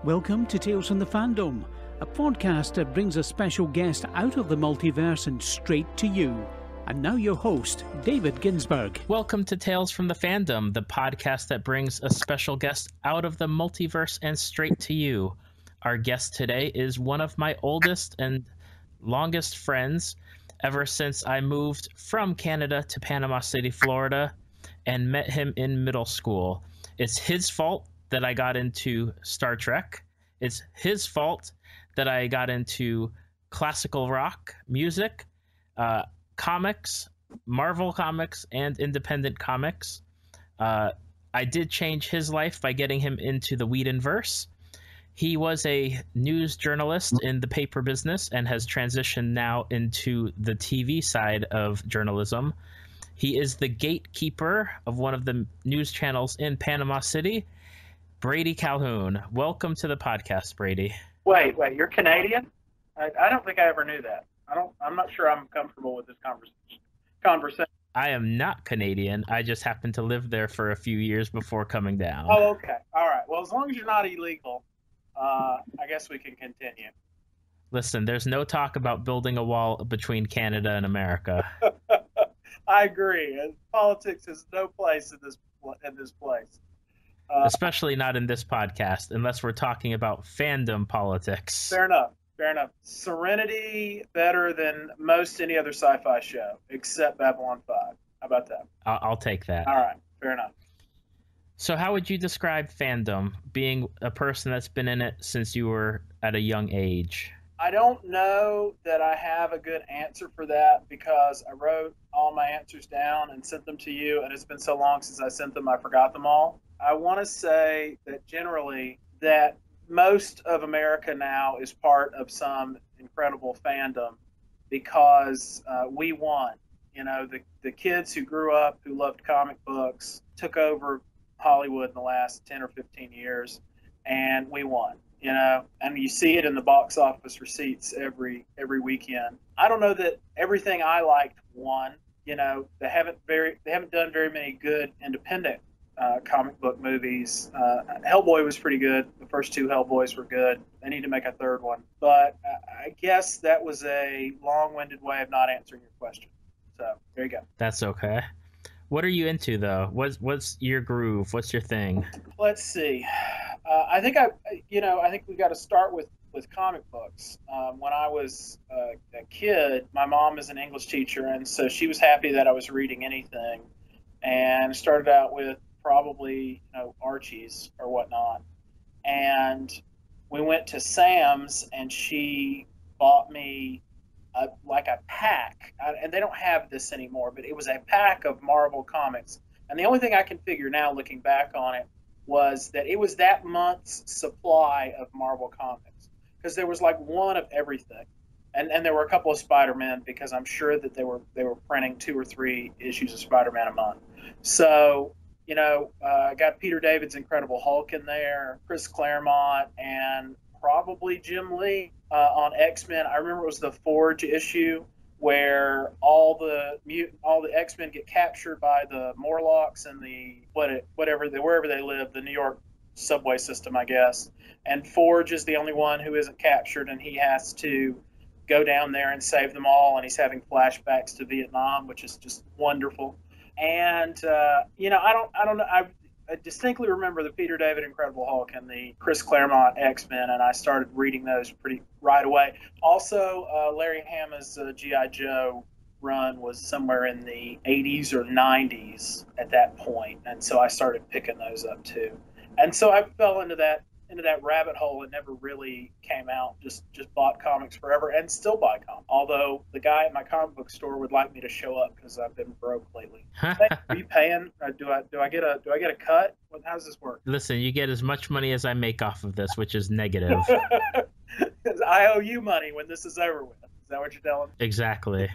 Welcome to Tales from the Fandom, a podcast that brings a special guest out of the multiverse and straight to you. And now your host, David Ginsburg. Welcome to Tales from the Fandom, the podcast that brings a special guest out of the multiverse and straight to you. Our guest today is one of my oldest and longest friends ever since I moved from Canada to Panama City, Florida, and met him in middle school. It's his fault that I got into Star Trek. It's his fault that I got into classical rock music, comics, Marvel comics, and independent comics. I did change his life by getting him into the Whedonverse. He was a news journalist in the paper business and has transitioned now into the TV side of journalism. He is the gatekeeper of one of the news channels in Panama City, Brady Calhoun. Welcome to the podcast, Brady. Wait, you're Canadian? I don't think I ever knew that. I'm not sure I'm comfortable with this conversation. I am not Canadian. I just happened to live there for a few years before coming down. Oh, okay. All right. Well, as long as you're not illegal, I guess we can continue. Listen, there's no talk about building a wall between Canada and America. I agree. Politics has no place in this place. Especially not in this podcast, unless we're talking about fandom politics. Fair enough. Serenity better than most any other sci-fi show, except Babylon 5. How about that? I'll take that. All right. Fair enough. So how would you describe fandom, being a person that's been in it since you were at a young age? I don't know that I have a good answer for that because I wrote all my answers down and sent them to you, and it's been so long since I sent them, I forgot them all. I want to say that generally that most of America now is part of some incredible fandom because we won. You know, the kids who grew up, who loved comic books, took over Hollywood in the last 10 or 15 years, and we won. You know, and you see it in the box office receipts every weekend. I don't know that everything I liked won. You know, they haven't done very many good independent comic book movies. Hellboy was pretty good. The first two Hellboys were good. They need to make a third one. But I guess that was a long-winded way of not answering your question. So there you go. That's okay. What are you into though? What's your groove? What's your thing? Let's see. I think we got to start with comic books. When I was a kid, my mom is an English teacher, and so she was happy that I was reading anything. And I started out with probably Archie's or whatnot. And we went to Sam's, and she bought me a pack, and they don't have this anymore, but it was a pack of Marvel comics. And the only thing I can figure now, looking back on it, was that it was that month's supply of Marvel comics, because there was like one of everything, and there were a couple of Spider-Man, because I'm sure that they were printing 2 or 3 issues of Spider-Man a month. So I got Peter David's Incredible Hulk in there, Chris Claremont, and probably Jim Lee on X-Men. I remember it was the Forge issue where all the X-Men get captured by the Morlocks and wherever they live, the New York subway system, I guess. And Forge is the only one who isn't captured, and he has to go down there and save them all. And he's having flashbacks to Vietnam, which is just wonderful. And I don't know. I distinctly remember the Peter David Incredible Hulk and the Chris Claremont X-Men, and I started reading those pretty right away. Also, Larry Hama's G.I. Joe run was somewhere in the 80s or 90s at that point, and so I started picking those up too. And so I fell into that rabbit hole and never really came out. Just bought comics forever and still buy comics. Although the guy at my comic book store would like me to show up because I've been broke lately. Are you paying? Do I get a cut? How does this work? Listen, you get as much money as I make off of this, which is negative. I owe you money when this is over with. Is that what you're telling me? Exactly.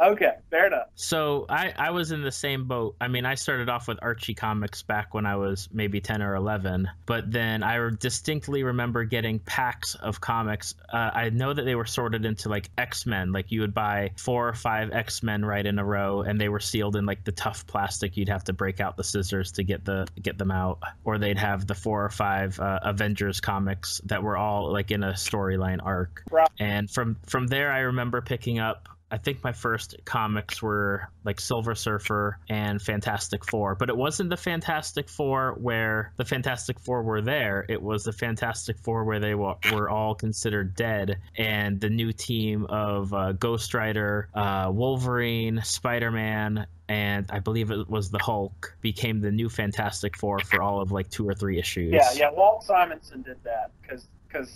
Okay, fair enough. So I was in the same boat. I mean, I started off with Archie comics back when I was maybe 10 or 11, but then I distinctly remember getting packs of comics. I know that they were sorted into like X-Men, like you would buy 4 or 5 X-Men right in a row, and they were sealed in like the tough plastic. You'd have to break out the scissors to get them out, or they'd have the 4 or 5 Avengers comics that were all like in a storyline arc. Right. And from there, I remember picking up, I think my first comics were like Silver Surfer and Fantastic Four, but it wasn't the Fantastic Four where the Fantastic Four were there. It was the Fantastic Four where they were all considered dead, and the new team of Ghost Rider, Wolverine, Spider-Man, and I believe it was the Hulk became the new Fantastic Four for all of like 2 or 3 issues. Yeah. Walt Simonson did that because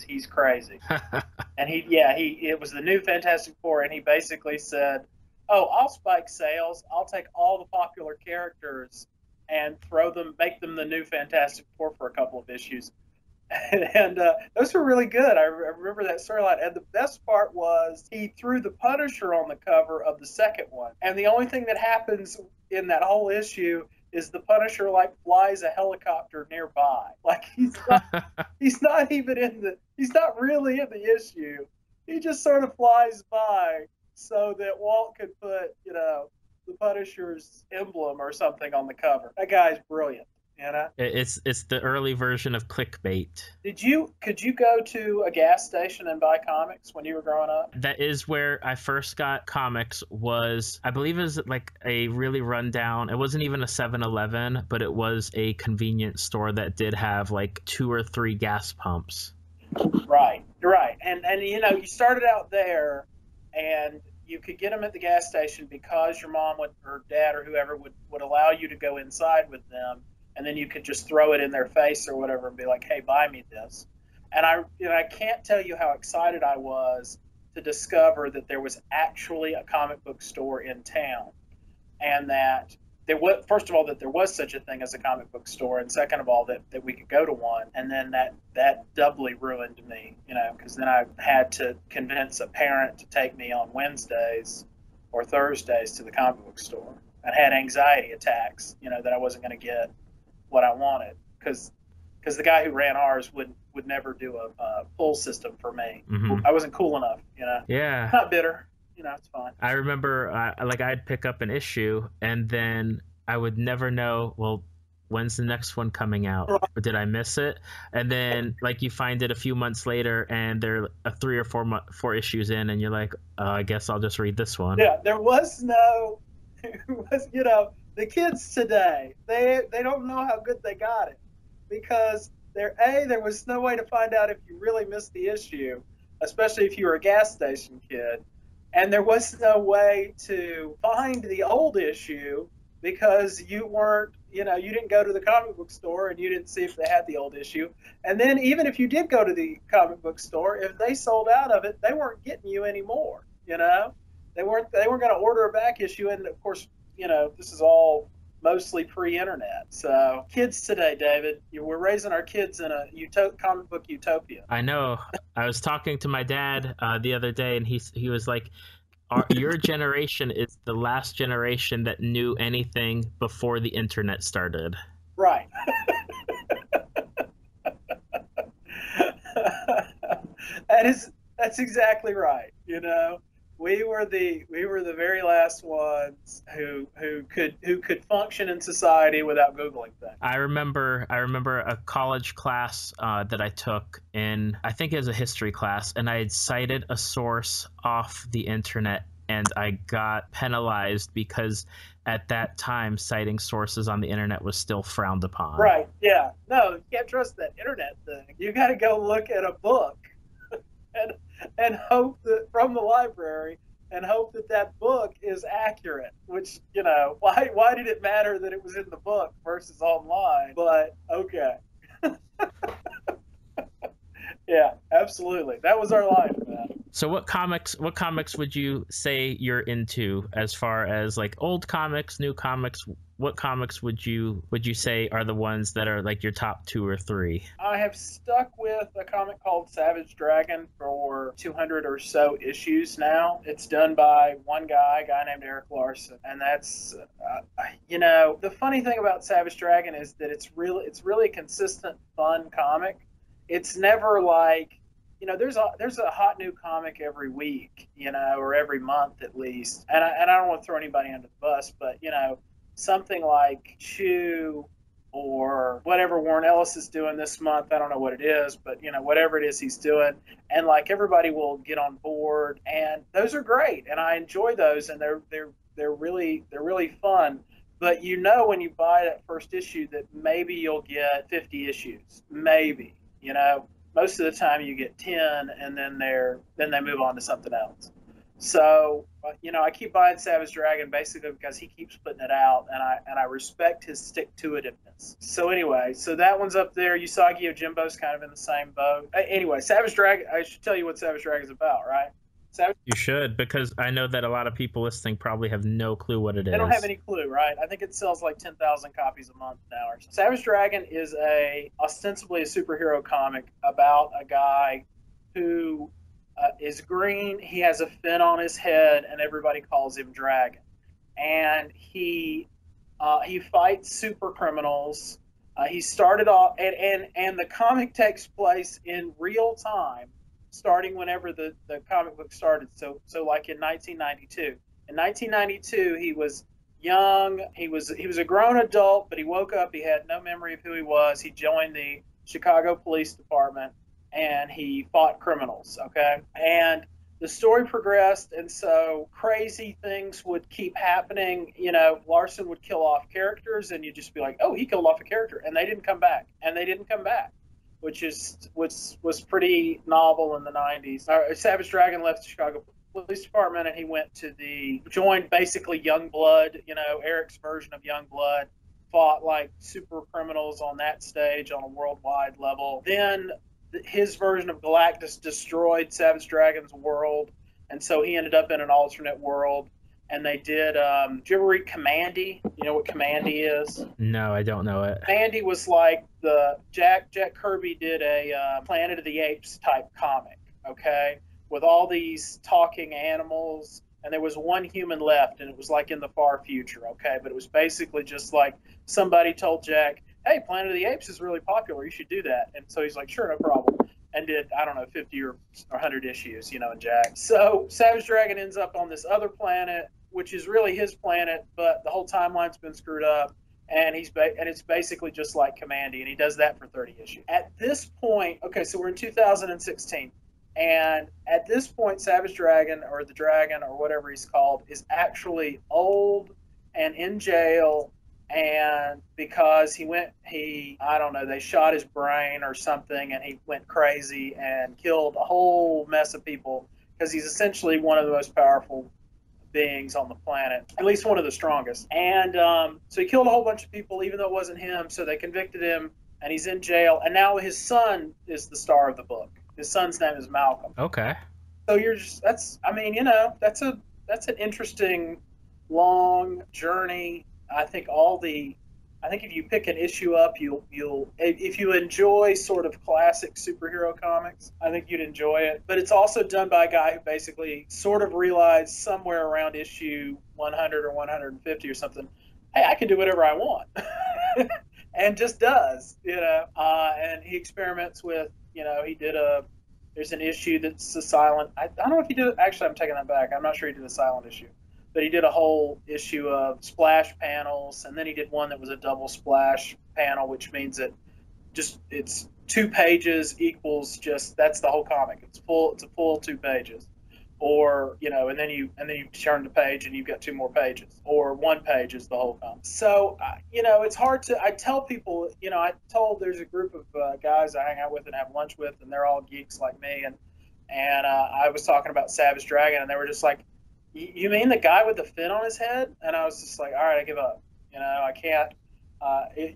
he's crazy. And it was the new Fantastic Four, and he basically said, "Oh, I'll spike sales. I'll take all the popular characters and make them the new Fantastic Four for a couple of issues." And those were really good. I remember that storyline. And the best part was he threw the Punisher on the cover of the second one, and the only thing that happens in that whole issue is the Punisher like flies a helicopter nearby. Like he's not really in the issue. He just sort of flies by so that Walt could put, the Punisher's emblem or something on the cover. That guy's brilliant. It's the early version of clickbait. Could you go to a gas station and buy comics when you were growing up? That is where I first got comics. I believe it was like a really rundown. It wasn't even a 7-Eleven, but it was a convenience store that did have like 2 or 3 gas pumps. Right. And you started out there, and you could get them at the gas station because your mom or dad or whoever would allow you to go inside with them. And then you could just throw it in their face or whatever and be like, "Hey, buy me this." And I can't tell you how excited I was to discover that there was actually a comic book store in town, and that first of all, that there was such a thing as a comic book store, and second of all, that we could go to one. And then that doubly ruined me, because then I had to convince a parent to take me on Wednesdays or Thursdays to the comic book store. I had anxiety attacks, that I wasn't going to get what I wanted, because the guy who ran ours would never do a pull system for me. Mm-hmm. I wasn't cool enough, Yeah. Not bitter, it's fine. I remember I'd pick up an issue and then I would never know, well, when's the next one coming out? Or did I miss it? And then you find it a few months later and they're 3 or 4 issues in, and you're like, I guess I'll just read this one. Yeah, there was the kids today, they don't know how good they got it, because there was no way to find out if you really missed the issue, especially if you were a gas station kid, and there was no way to find the old issue because you weren't, you didn't go to the comic book store and you didn't see if they had the old issue. And then even if you did go to the comic book store, if they sold out of it, they weren't getting you anymore. They weren't going to order a back issue, and of course, this is all mostly pre-internet. So kids today, David, we're raising our kids in a comic book utopia. I know. I was talking to my dad the other day, and he was like, your generation is the last generation that knew anything before the internet started. Right. That's exactly right. We were the very last ones who could function in society without Googling things. I remember a college class that I took in, I think it was a history class, and I had cited a source off the internet, and I got penalized because at that time citing sources on the internet was still frowned upon. Right. Yeah. No, you can't trust that internet thing. You got to go look at a book and hope that from the library, and hope that book is accurate, which, why did it matter that it was in the book versus online? But okay. Yeah, absolutely. That was our life, man. So what comics would you say you're into as far as old comics, new comics? what comics would you say are the ones that are like your top 2 or 3? I have stuck with a comic called Savage Dragon for 200 or so issues now. It's done by one guy, a guy named Eric Larson, and that's the funny thing about Savage Dragon is that it's really a consistent, fun comic. It's never like, there's a hot new comic every week, or every month at least. And I don't want to throw anybody under the bus, but something like Chew or whatever Warren Ellis is doing this month, I don't know what it is, but whatever it is he's doing, and like everybody will get on board, and those are great, and I enjoy those, and they're really fun. But when you buy that first issue that maybe you'll get 50 issues, maybe. Most of the time you get 10, and then they move on to something else. So, I keep buying Savage Dragon basically because he keeps putting it out, and I respect his stick-to-itiveness. So anyway, that one's up there. Usagi Yojimbo's kind of in the same boat. Anyway, Savage Dragon, I should tell you what Savage Dragon's about, right? You should, because I know that a lot of people listening probably have no clue what it is. They don't have any clue, right? I think it sells like 10,000 copies a month now or something. Savage Dragon is ostensibly a superhero comic about a guy who is green. He has a fin on his head, and everybody calls him Dragon. And he fights super criminals. He started off, and the comic takes place in real time, starting whenever the comic book started. So like in 1992. In 1992, he was young. He was a grown adult, but he woke up. He had no memory of who he was. He joined the Chicago Police Department, and he fought criminals. Okay, and the story progressed, and so crazy things would keep happening. Larson would kill off characters, and you'd just be like, oh, he killed off a character, and they didn't come back, which was pretty novel in the 90s. Savage Dragon left the Chicago Police Department, and he went joined basically Youngblood, Eric's version of Youngblood, fought like super criminals on that stage on a worldwide level. Then his version of Galactus destroyed Savage Dragon's world, and so he ended up in an alternate world. And they did, did you ever read Commandy? You know what Commandy is? No, I don't know it. Commandy was like Jack Kirby did a Planet of the Apes type comic, okay, with all these talking animals, and there was one human left, and it was like in the far future, okay, but it was basically just like somebody told Jack, hey, Planet of the Apes is really popular, you should do that, and so he's like, sure, no problem. And did, 50 or 100 issues, in Jack. So Savage Dragon ends up on this other planet, which is really his planet, but the whole timeline's been screwed up, and it's basically just like Commandy, and he does that for 30 issues. At this point, okay, so we're in 2016, and at this point, Savage Dragon, or the Dragon, or whatever he's called, is actually old and in jail. And because they shot his brain or something, and he went crazy and killed a whole mess of people, because he's essentially one of the most powerful beings on the planet, at least one of the strongest. And so he killed a whole bunch of people, even though it wasn't him. So they convicted him, and he's in jail. And now his son is the star of the book. His son's name is Malcolm. Okay. So that's an interesting, long journey. I think if you pick an issue up, if you enjoy sort of classic superhero comics, I think you'd enjoy it. But it's also done by a guy who basically sort of realized somewhere around issue 100 or 150 or something, hey, I can do whatever I want, and just does, and he experiments with, there's an issue that's a silent, I don't know if he did, actually I'm taking that back, I'm not sure he did a silent issue. But he did a whole issue of splash panels, and then he did one that was a double splash panel, which means that it's 2 pages equals that's the whole comic. It's a full 2 pages, or and then you turn the page and you've got 2 more pages, or 1 page is the whole comic. So it's hard to. I tell people, there's a group of guys I hang out with and have lunch with, and they're all geeks like me, and I was talking about Savage Dragon, and they were just like, you mean the guy with the fin on his head? And I was just like, all right, I give up. I can't.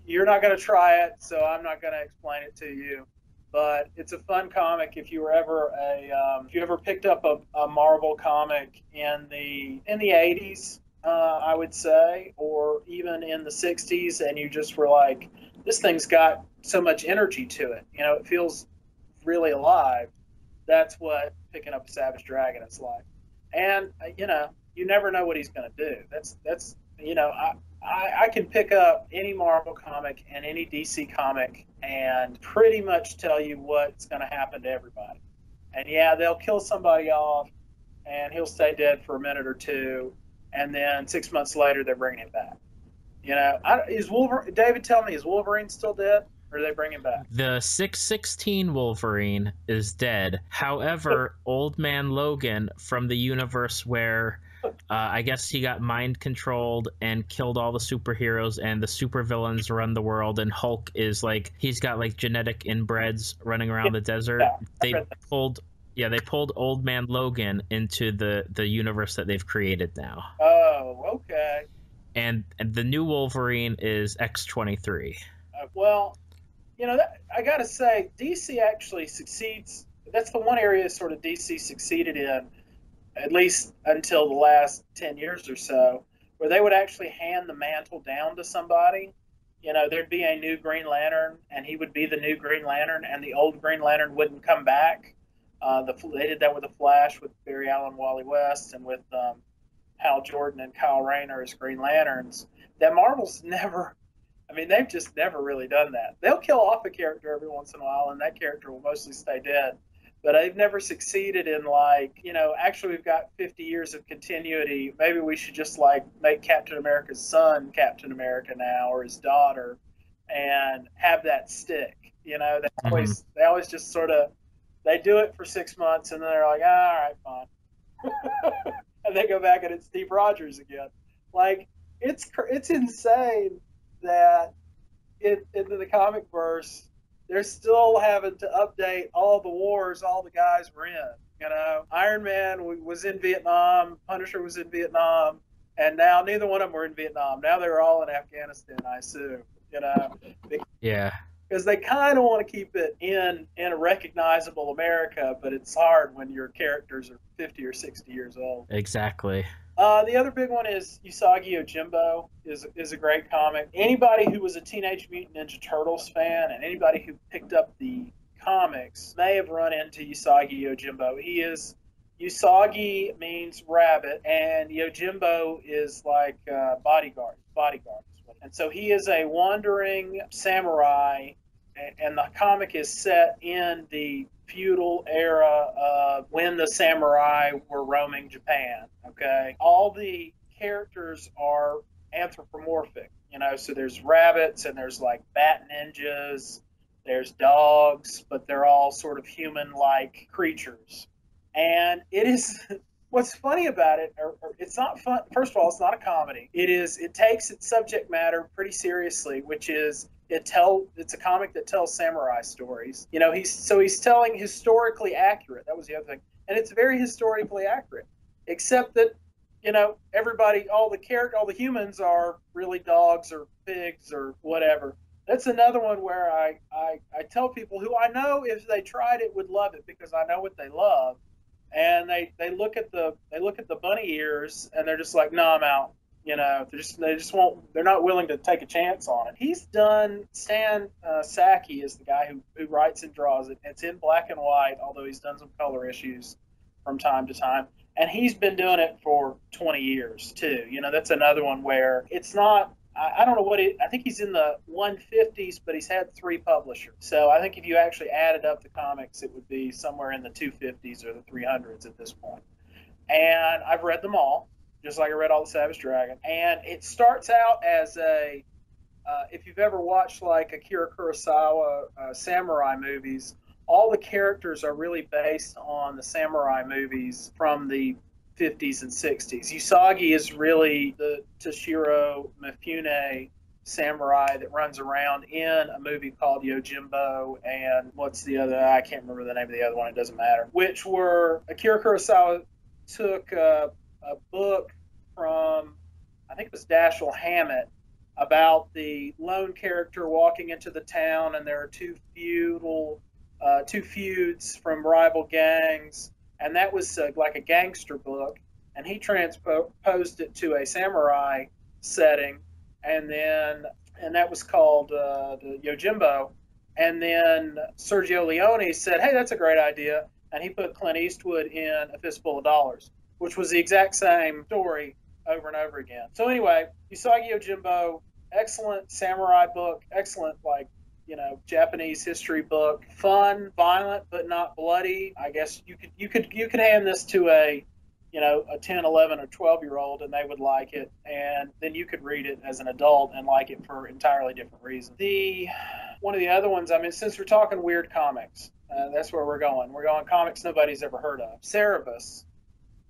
You're not going to try it, so I'm not going to explain it to you. But it's a fun comic. If you ever picked up a Marvel comic in the 80s, I would say, or even in the 60s, and you just were like, this thing's got so much energy to it. You know, it feels really alive. That's what picking up a Savage Dragon is like. And, you know, you never know what he's going to do. That's you know, I can pick up any Marvel comic and any DC comic and pretty much tell you what's going to happen to everybody. And yeah, they'll kill somebody off, and he'll stay dead for a minute or two, and then 6 months later they're bringing him back. You know, is Wolverine? David, tell me, is Wolverine still dead, or do they bring him back? The 616 Wolverine is dead. However, Old Man Logan from the universe where I guess he got mind controlled and killed all the superheroes, and the supervillains run the world, and Hulk is like, he's got like genetic inbreds running around the desert. They pulled Old Man Logan into the universe that they've created now. Oh, okay. And the new Wolverine is X-23. Well, you know, I got to say, DC actually succeeds. That's the one area sort of DC succeeded in, at least until the last 10 years or so, where they would actually hand the mantle down to somebody. You know, there'd be a new Green Lantern, and he would be the new Green Lantern, and the old Green Lantern wouldn't come back. They did that with the Flash, with Barry Allen, Wally West, and with Hal Jordan and Kyle Rayner as Green Lanterns. That Marvel's never, I mean, they've just never really done that. They'll kill off a character every once in a while, and that character will mostly stay dead. But they've never succeeded in, like, you know, actually we've got 50 years of continuity. Maybe we should just, like, make Captain America's son Captain America now, or his daughter, and have that stick. You know, they always just sort of, they do it for 6 months, and then they're like, all right, fine. And they go back and it's Steve Rogers again. Like, it's insane that in the comic verse, they're still having to update all the wars all the guys were in. You know, Iron Man was in Vietnam, Punisher was in Vietnam, and now neither one of them were in Vietnam. Now they're all in Afghanistan, I assume. You know, yeah, because they kind of want to keep it in a recognizable America, but it's hard when your characters are 50 or 60 years old. Exactly. The other big one is Usagi Yojimbo is a great comic. Anybody who was a Teenage Mutant Ninja Turtles fan and anybody who picked up the comics may have run into Usagi Yojimbo. Usagi means rabbit, and Yojimbo is like bodyguard. And so he is a wandering samurai, and the comic is set in the feudal era of when the samurai were roaming Japan. Okay, all the characters are anthropomorphic. You know, so there's rabbits and there's like bat ninjas, there's dogs, but they're all sort of human-like creatures. And it is what's funny about it, or it's not fun. First of all, it's not a comedy. It takes its subject matter pretty seriously, which is it's a comic that tells samurai stories. You know, he's telling historically accurate. That was the other thing, and it's very historically accurate, except that, you know, all the humans are really dogs or pigs or whatever. That's another one where I tell people who I know if they tried it would love it, because I know what they love. And they look at the bunny ears and they're just like, no, I'm out. You know, they're not willing to take a chance on it. He's done, Stan Sackey is the guy who writes and draws it. It's in black and white, although he's done some color issues from time to time. And he's been doing it for 20 years too. You know, that's another one where it's not, I don't know I think he's in the 150s, but he's had 3 publishers. So I think if you actually added up the comics, it would be somewhere in the 250s or the 300s at this point. And I've read them all, just like I read all the Savage Dragon. And it starts out as if you've ever watched like Akira Kurosawa samurai movies, all the characters are really based on the samurai movies from the 50s and 60s. Usagi is really the Toshiro Mifune samurai that runs around in a movie called Yojimbo, and what's the other? I can't remember the name of the other one. It doesn't matter. Which were Akira Kurosawa took a book from, I think it was Dashiell Hammett, about the lone character walking into the town, and there are two feuds from rival gangs. And that was like a gangster book. and he transposed it to a samurai setting, and that was called the Yojimbo. And then Sergio Leone said, "Hey, that's a great idea," and he put Clint Eastwood in A Fistful of Dollars, which was the exact same story over and over again. So anyway, Usagi Yojimbo, excellent samurai book, excellent Japanese history book, fun, violent, but not bloody. I guess you could hand this to a 10, 11, or 12-year-old and they would like it, and then you could read it as an adult and like it for entirely different reasons. One of the other ones, I mean, since we're talking weird comics, that's where we're going. We're going comics nobody's ever heard of. Cerebus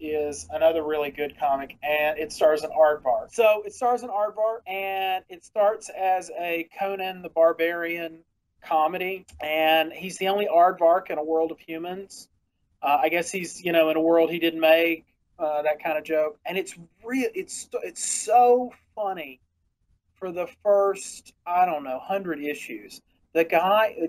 is another really good comic, and it stars an aardvark. So it stars an aardvark, and it starts as a Conan the Barbarian comedy, and he's the only aardvark in a world of humans. I guess he's in a world he didn't make, that kind of joke, and it's so funny for the first, I don't know, 100 issues. The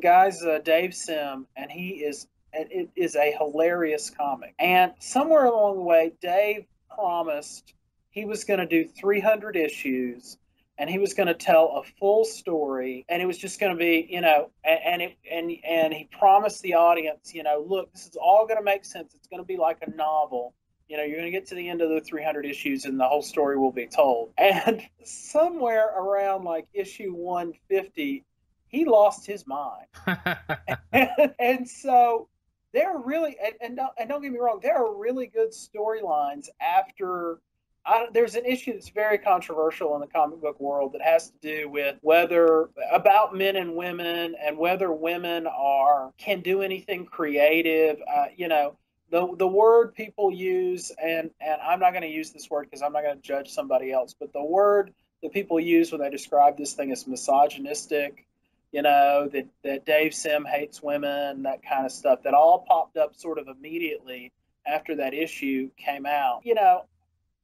guy's Dave Sim, and it is a hilarious comic. And somewhere along the way, Dave promised he was going to do 300 issues, and he was going to tell a full story, and it was just going to be, and he promised the audience, look, this is all going to make sense. It's going to be like a novel. You're going to get to the end of the 300 issues, and the whole story will be told. And somewhere around like issue 150, he lost his mind. and so there are really, and don't get me wrong, there are really good storylines after. There's an issue that's very controversial in the comic book world that has to do with about men and women, and whether women can do anything creative. The word people use, and I'm not going to use this word because I'm not going to judge somebody else, but the word that people use when they describe this thing is misogynistic. That Dave Sim hates women, that kind of stuff, that all popped up sort of immediately after that issue came out.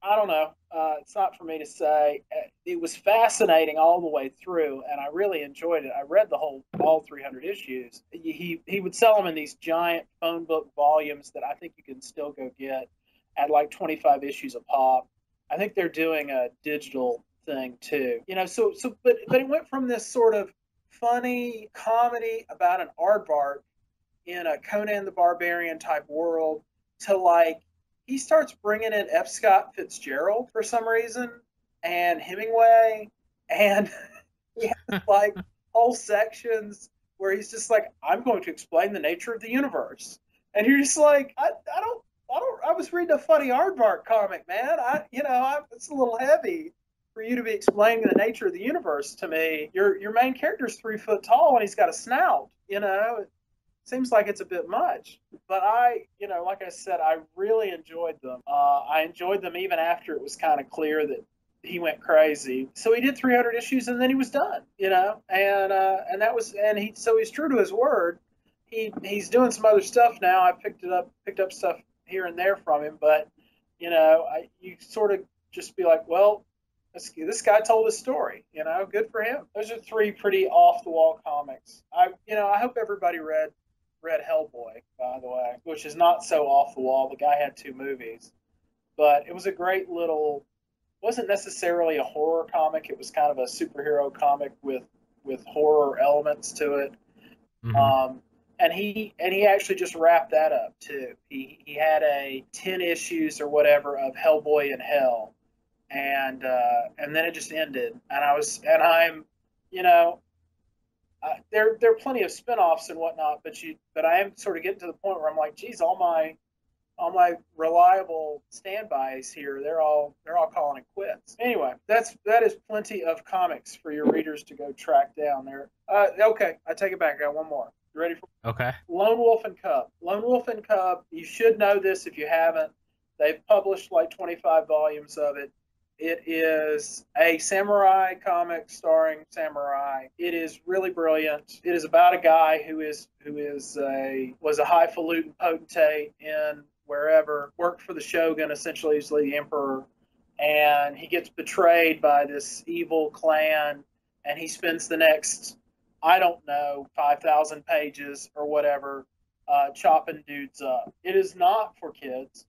I don't know. It's not for me to say. It was fascinating all the way through, and I really enjoyed it. I read all 300 issues. He would sell them in these giant phone book volumes that I think you can still go get at like 25 issues a pop. I think they're doing a digital thing too. But it went from this sort of funny comedy about an aardvark in a Conan the Barbarian type world to like, he starts bringing in F. Scott Fitzgerald for some reason, and Hemingway, and he has like whole sections where he's just like, I'm going to explain the nature of the universe. And you're just like, I was reading a funny aardvark comic, man. It's a little heavy for you to be explaining the nature of the universe to me. Your main character's 3 foot tall and he's got a snout, It seems like it's a bit much, but like I said, I really enjoyed them. I enjoyed them even after it was kind of clear that he went crazy. So he did 300 issues and then he was done, so he's true to his word. He's doing some other stuff now. I picked up stuff here and there from him, but you sort of just be like, well, this guy told his story, good for him. Those are 3 pretty off the wall comics. I hope everybody read Hellboy, by the way, which is not so off the wall. The guy had 2 movies, but it was a great little, wasn't necessarily a horror comic. It was kind of a superhero comic with horror elements to it. Mm-hmm. And he actually just wrapped that up too. He had a 10 issues or whatever of Hellboy in Hell, and then it just ended. There are plenty of spinoffs and whatnot, but I am sort of getting to the point where I'm like, geez, all my reliable standbys here, they're all calling it quits. Anyway, that is plenty of comics for your readers to go track down there. Okay, I take it back. I got one more. You ready for? Okay. Lone Wolf and Cub. Lone Wolf and Cub. You should know this if you haven't. They've published like 25 volumes of it. It is a samurai comic starring samurai. It is really brilliant. It is about a guy who was a highfalutin potentate in wherever, worked for the shogun, essentially he's the emperor, and he gets betrayed by this evil clan, and he spends the next, 5,000 pages or whatever, chopping dudes up. It is not for kids.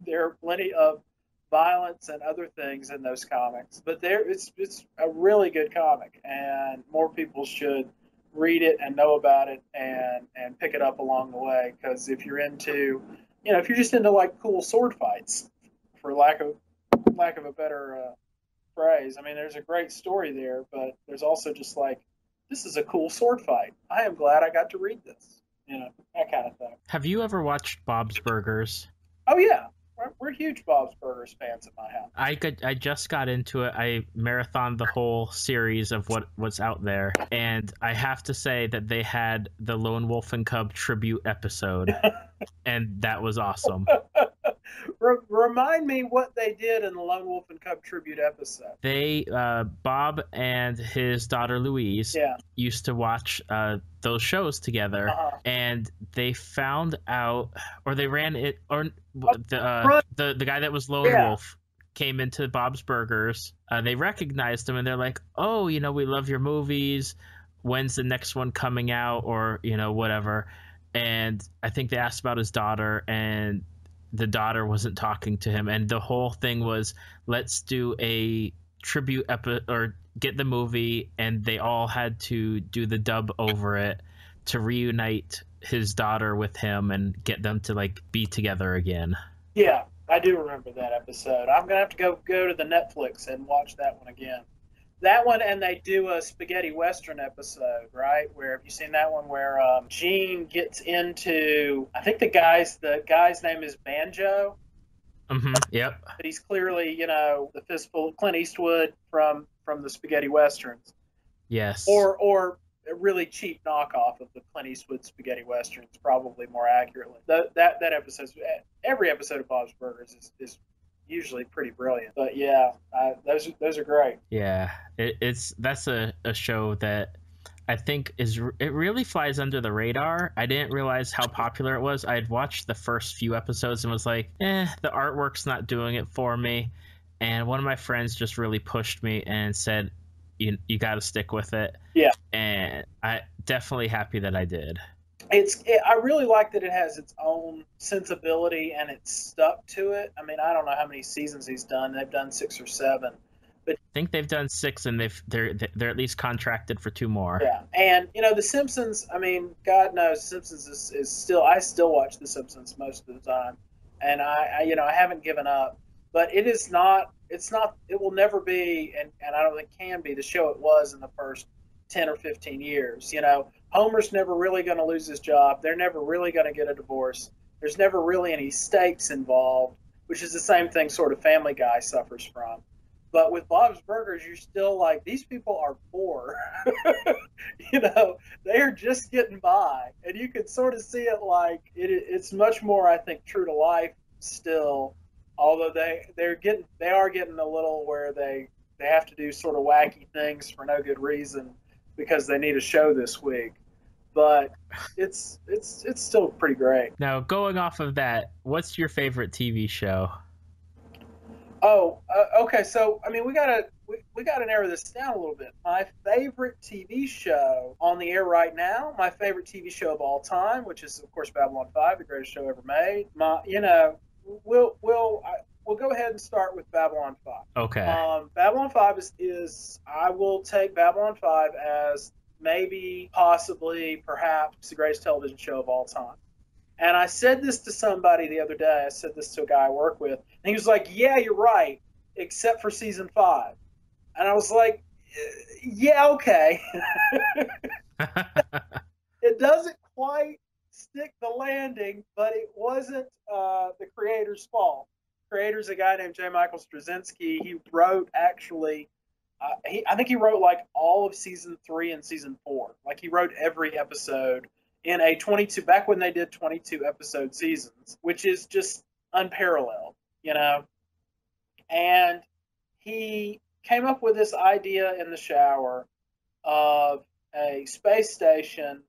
There are plenty of violence and other things in those comics, but it's a really good comic, and more people should read it and know about it and pick it up along the way. Because if you're into, if you're just into like cool sword fights, for lack of a better phrase, I mean, there's a great story there, but there's also just like, this is a cool sword fight. I am glad I got to read this. That kind of thing. Have you ever watched Bob's Burgers? Oh yeah, we're huge Bob's Burgers fans at my house. I just got into it. I marathoned the whole series of what's out there, and I have to say that they had the Lone Wolf and Cub tribute episode, and that was awesome. Remind me what they did in the Lone Wolf and Cub tribute episode. They, Bob and his daughter Louise, used to watch those shows together, and they found out, or they ran it, or the guy that was Lone Wolf came into Bob's Burgers. They recognized him, and they're like, "Oh, we love your movies. When's the next one coming out?" Or whatever. And I think they asked about his daughter, and the daughter wasn't talking to him, and the whole thing was, let's do a tribute or get the movie, and they all had to do the dub over it to reunite his daughter with him and get them to like be together again. Yeah, I do remember that episode. I'm gonna have to go to the Netflix and watch that one again. That one, and they do a spaghetti western episode, right? Where, have you seen that one where Gene gets into, I think the guy's name is Banjo. Mm-hmm. Yep. But he's clearly, the fistful of Clint Eastwood from the spaghetti westerns. Yes. Or a really cheap knockoff of the Clint Eastwood spaghetti westerns, probably more accurately. That episode, every episode of Bob's Burgers is usually pretty brilliant. But yeah, those are great. Yeah, that's a show that I think it really flies under the radar. I didn't realize how popular it was. I had watched the first few episodes and was like, the artwork's not doing it for me. And one of my friends just really pushed me and said, you got to stick with it. Yeah. And I definitely happy that I did. I really like that it has its own sensibility and it's stuck to it. I mean, I don't know how many seasons he's done. They've done 6 or 7, but I think they've done 6, and they're at least contracted for 2 more. Yeah, and The Simpsons. I mean, God knows, Simpsons is still. I still watch The Simpsons most of the time, and I haven't given up. But it is not. It's not. It will never be, and I don't think can be the show it was in the first 10 or 15 years. Homer's never really going to lose his job. They're never really going to get a divorce. There's never really any stakes involved, which is the same thing sort of Family Guy suffers from. But with Bob's Burgers, you're still like, these people are poor. They are just getting by. And you can sort of see it like it's much more, I think, true to life still. Although they are getting a little where they have to do sort of wacky things for no good reason because they need a show this week. But it's still pretty great. Now, going off of that, what's your favorite TV show? Oh, okay. So, I mean, we gotta narrow this down a little bit. My favorite TV show on the air right now, my favorite TV show of all time, which is of course Babylon 5, the greatest show ever made. We'll go ahead and start with Babylon 5. Okay. Babylon 5 is I will take Babylon 5 as maybe, possibly, perhaps the greatest television show of all time. And I said this to somebody the other day. I said this to a guy I work with. And he was like, yeah, you're right, except for season 5. And I was like, yeah, okay. It doesn't quite stick the landing, but it wasn't the creator's fault. The creator's a guy named J. Michael Straczynski. He wrote, actually, I think he wrote like all of season 3 and season 4. Like he wrote every episode in a 22, back when they did 22 episode seasons, which is just unparalleled, and he came up with this idea in the shower of a space station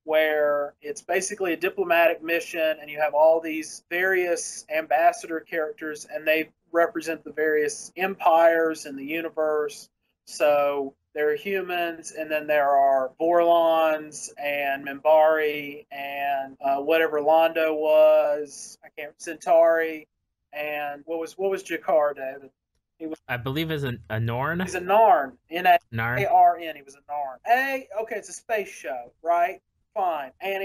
where it's basically a diplomatic mission and you have all these various ambassador characters and they represent the various empires in the universe. So there are humans, and then there are Vorlons and Minbari and whatever Londo was. Centauri. And what was Jakar, David? I believe is a Norn. He's a Narn. N-A-R-N. He was a Narn. Okay, it's a space show, right? Fine. And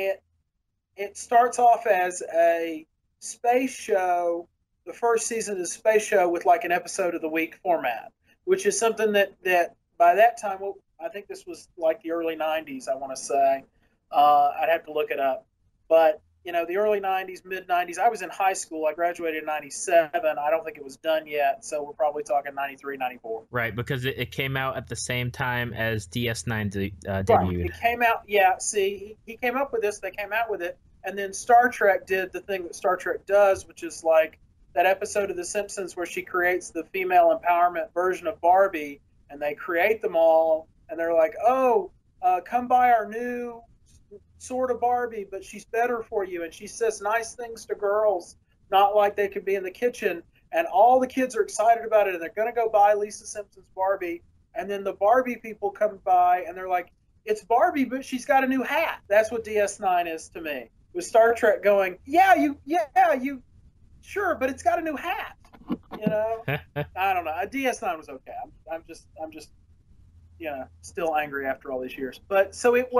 it starts off as a space show. The first season is a space show with like an episode of the week format, which is something that by that time, I think this was like the early 90s, I want to say. I'd have to look it up. But the early 90s, mid 90s. I was in high school. I graduated in 97. I don't think it was done yet. So we're probably talking 93, 94. Right, because it came out at the same time as DS9 debuted. Right. It came out, yeah. See, he came up with this. They came out with it. And then Star Trek did the thing that Star Trek does, which is like that episode of The Simpsons where she creates the female empowerment version of Barbie. And they create them all. And they're like, oh, come buy our new sort of Barbie, but she's better for you, and she says nice things to girls, not like they could be in the kitchen. And all the kids are excited about it, and they're going to go buy Lisa Simpson's Barbie. And then the Barbie people come by, and they're like, it's Barbie, but she's got a new hat. That's what DS9 is to me. With Star Trek going, yeah, you, sure, but it's got a new hat. I don't know. DS9 was okay. I'm just still angry after all these years. But so it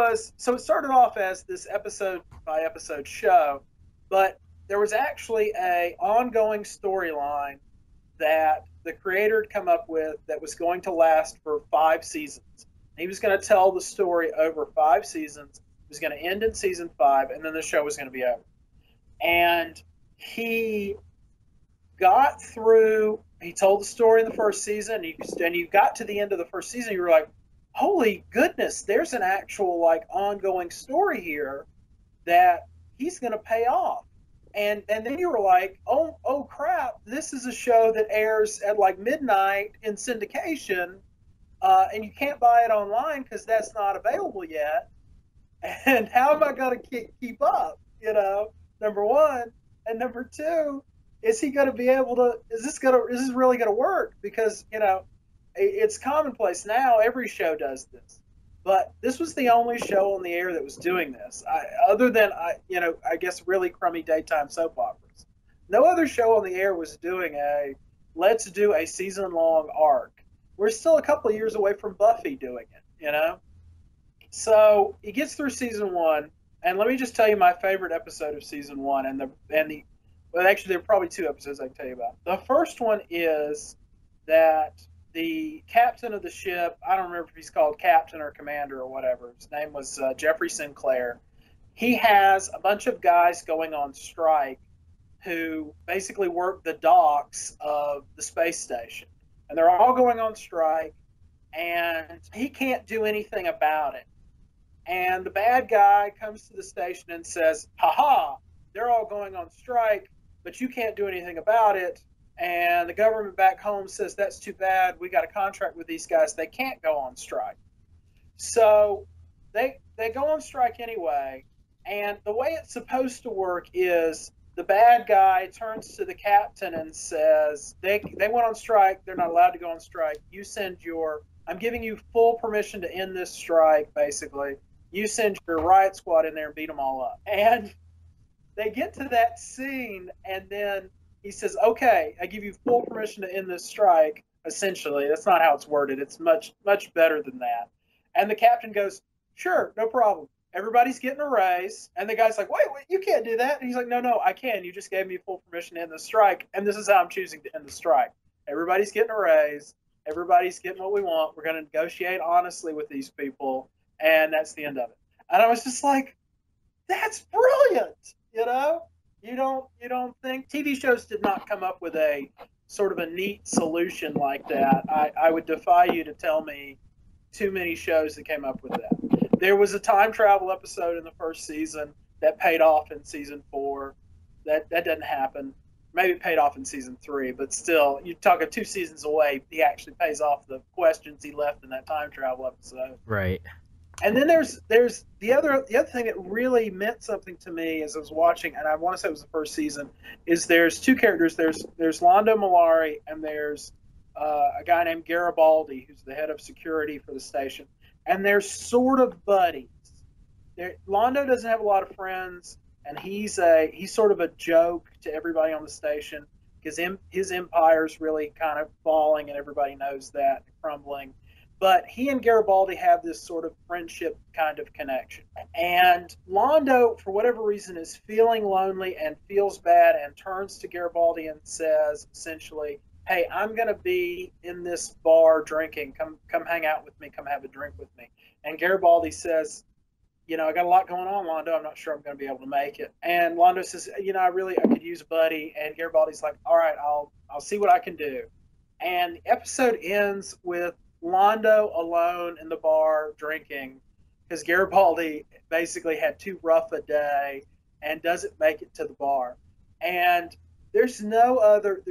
started off as this episode by episode show, but there was actually a ongoing storyline that the creator had come up with that was going to last for 5 seasons. He was going to tell the story over 5 seasons. It was going to end in season 5, and then the show was going to be over. And he got through. He told the story in the first season, and you got to the end of the first season, you were like, holy goodness, there's an actual like ongoing story here that he's going to pay off. And then you were like, oh crap, this is a show that airs at like midnight in syndication, and you can't buy it online because that's not available yet. And how am I going to keep up? Number one, and number two, is he going to be able to? Is this really going to work? Because it's commonplace now. Every show does this, but this was the only show on the air that was doing this. Other than I guess really crummy daytime soap operas. No other show on the air was doing let's do a season-long arc. We're still a couple of years away from Buffy doing it. So he gets through season 1, and let me just tell you my favorite episode of season 1, well, actually, there are probably 2 episodes I can tell you about. The first one is that the captain of the ship, I don't remember if he's called captain or commander or whatever. His name was Jeffrey Sinclair. He has a bunch of guys going on strike who basically work the docks of the space station. And they're all going on strike, and he can't do anything about it. And the bad guy comes to the station and says, ha, they're all going on strike, but you can't do anything about it. And the government back home says, that's too bad. We got a contract with these guys. They can't go on strike. So they go on strike anyway. And the way it's supposed to work is the bad guy turns to the captain and says, they went on strike. They're not allowed to go on strike. I'm giving you full permission to end this strike, basically. You send your riot squad in there and beat them all up. And they get to that scene, and then he says, okay, I give you full permission to end this strike, essentially. That's not how it's worded. It's much, much better than that. And the captain goes, sure, no problem. Everybody's getting a raise. And the guy's like, wait, you can't do that. And he's like, no, I can. You just gave me full permission to end the strike, and this is how I'm choosing to end the strike. Everybody's getting a raise. Everybody's getting what we want. We're going to negotiate honestly with these people, and that's the end of it. And I was just like, that's brilliant. You don't think TV shows did not come up with a sort of a neat solution like that. I would defy you to tell me too many shows that came up with that. There was a time travel episode in the first season that paid off in season 4. That doesn't happen. Maybe it paid off in season 3, but still, you're talking 2 seasons away. He actually pays off the questions he left in that time travel episode. Right. And then there's the other thing that really meant something to me as I was watching, and I want to say it was the first season, is there's 2 characters. There's Londo Mollari, and there's a guy named Garibaldi, who's the head of security for the station. And they're sort of buddies. Londo doesn't have a lot of friends, and he's sort of a joke to everybody on the station. because his empire's really kind of falling, and everybody knows that, crumbling. But he and Garibaldi have this sort of friendship kind of connection. And Londo, for whatever reason, is feeling lonely and feels bad and turns to Garibaldi and says, essentially, hey, I'm going to be in this bar drinking. Come hang out with me. Come have a drink with me. And Garibaldi says, I got a lot going on, Londo. I'm not sure I'm going to be able to make it. And Londo says, I could use a buddy. And Garibaldi's like, all right, I'll see what I can do. And the episode ends with Londo alone in the bar drinking because Garibaldi basically had too rough a day and doesn't make it to the bar. And there's no other,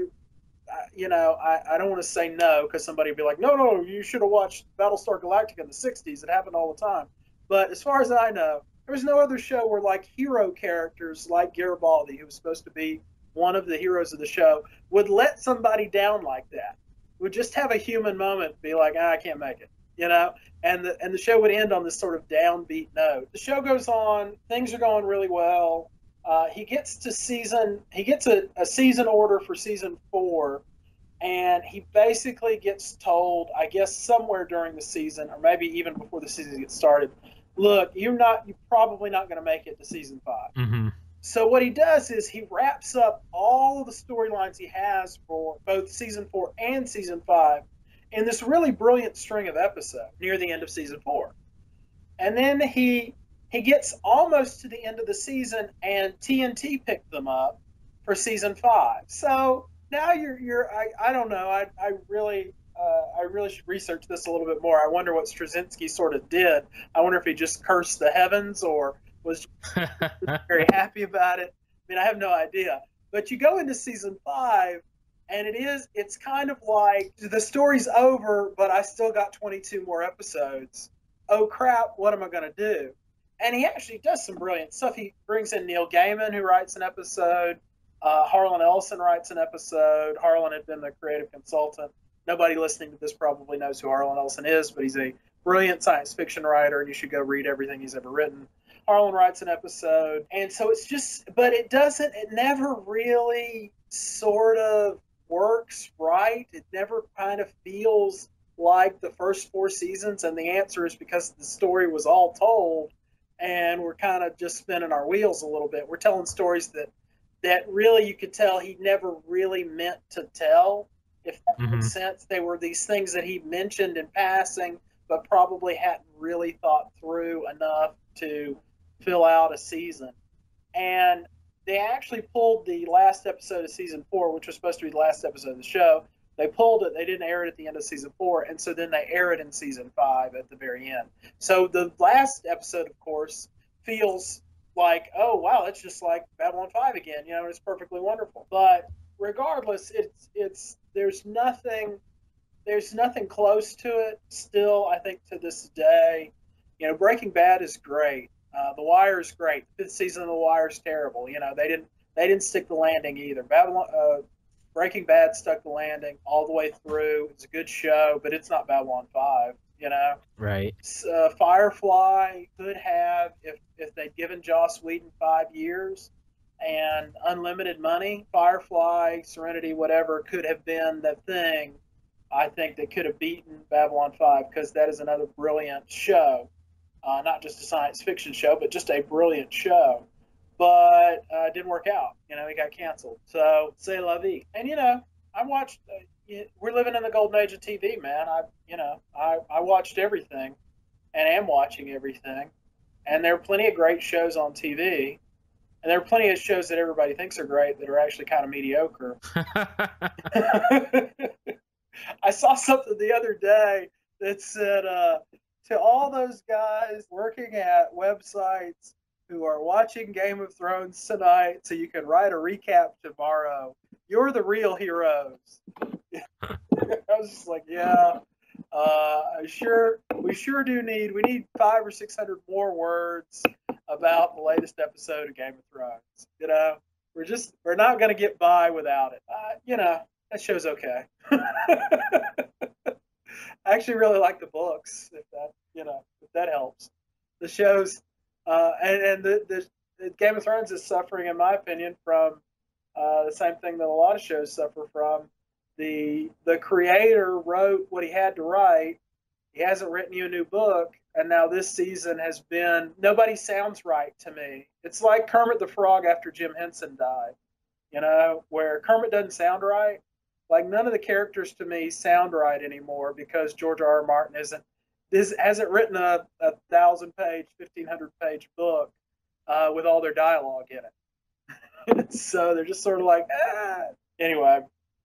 I don't want to say no because somebody would be like, no, you should have watched Battlestar Galactica in the 60s. It happened all the time. But as far as I know, there was no other show where like hero characters like Garibaldi, who was supposed to be one of the heroes of the show, would let somebody down like that. Would just have a human moment, be like, I can't make it, and the show would end on this sort of downbeat note. The show goes on, things are going really well. He gets a season order for season 4, and he basically gets told, I guess somewhere during the season, or maybe even before the season gets started, look, you're probably not going to make it to season 5. Mm-hmm. So what he does is he wraps up all of the storylines he has for both season 4 and season 5 in this really brilliant string of episodes near the end of season 4. And then he gets almost to the end of the season, and TNT picked them up for season 5. So now I don't know. I really should research this a little bit more. I wonder what Straczynski sort of did. I wonder if he just cursed the heavens or was very happy about it. I mean, I have no idea. But you go into season 5, and it's kind of like the story's over, but I still got 22 more episodes. Oh crap, what am I going to do? And he actually does some brilliant stuff. He brings in Neil Gaiman, who writes an episode. Harlan Ellison writes an episode. Harlan had been the creative consultant. Nobody listening to this probably knows who Harlan Ellison is, but he's a brilliant science fiction writer, and you should go read everything he's ever written. Harlan writes an episode, and so but it never really sort of works right. It never kind of feels like the first 4 seasons, and the answer is because the story was all told, and we're kind of just spinning our wheels a little bit. We're telling stories that really you could tell he never really meant to tell, if that makes sense. They were these things that he mentioned in passing, but probably hadn't really thought through enough to fill out a season. And they actually pulled the last episode of season 4, which was supposed to be the last episode of the show. They pulled it. They didn't air it at the end of season 4, and so then they air it in season 5 at the very end. So the last episode, of course, feels like, oh wow, it's just like Babylon 5 again, and it's perfectly wonderful. But regardless, there's nothing close to it still. I think to this day, Breaking Bad is great. The Wire is great. The 5th season of The Wire is terrible. They didn't stick the landing either. Breaking Bad stuck the landing all the way through. It's a good show, but it's not Babylon 5. Right. Firefly could have, if they'd given Joss Whedon 5 years and unlimited money, Firefly, Serenity, whatever, could have been the thing. I think that could have beaten Babylon 5, because that is another brilliant show. Not just a science fiction show, but just a brilliant show. But it didn't work out. It got canceled. So, c'est la vie. And, I watched, we're living in the golden age of TV, man. I watched everything and am watching everything. And there are plenty of great shows on TV. And there are plenty of shows that everybody thinks are great that are actually kind of mediocre. I saw something the other day that said, to all those guys working at websites who are watching Game of Thrones tonight so you can write a recap tomorrow, you're the real heroes. I was just like, yeah, we sure do need 500 or 600 more words about the latest episode of Game of Thrones. We're not going to get by without it. That show's okay. I actually really like the books, if that helps. The shows, and the Game of Thrones is suffering, in my opinion, from The same thing that a lot of shows suffer from. The creator wrote what he had to write. He hasn't written you a new book, and now this season has been nobody sounds right to me. It's like Kermit the Frog after Jim Henson died, where Kermit doesn't sound right. Like none of the characters to me sound right anymore because George R.R. Martin hasn't written a 1,000-page, 1,500-page book with all their dialogue in it. So they're just sort of like, ah. Anyway,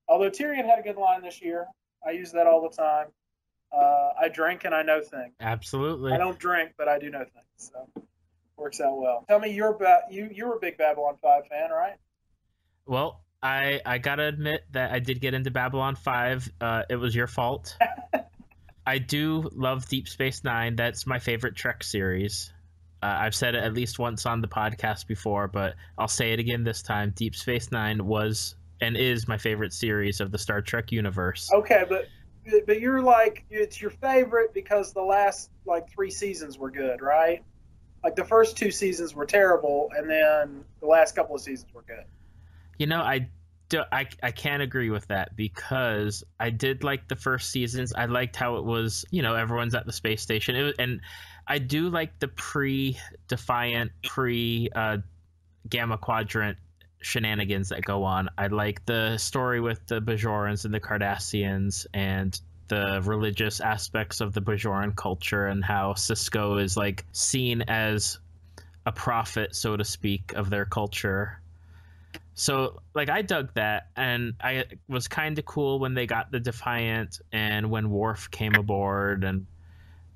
although Tyrion had a good line this year, I use that all the time. I drink and I know things. Absolutely. I don't drink, but I do know things. So works out well. Tell me, you were a big Babylon 5 fan, right? Well, I gotta admit that I did get into Babylon 5. It was your fault. I do love Deep Space Nine. That's my favorite Trek series. I've said it at least once on the podcast before, but I'll say it again this time. Deep Space Nine was and is my favorite series of the Star Trek universe. Okay, but you're like, it's your favorite because the last, 3 seasons were good, right? Like, the first 2 seasons were terrible, and then the last couple of seasons were good. I can't agree with that because I did like the first seasons. I liked how it was, everyone's at the space station. And I do like the pre-Defiant, pre-Gamma Quadrant shenanigans that go on. I like the story with the Bajorans and the Cardassians and the religious aspects of the Bajoran culture and how Cisco is seen as a prophet, so to speak, of their culture. So I dug that, and I was kind of cool when they got the Defiant and when Worf came aboard,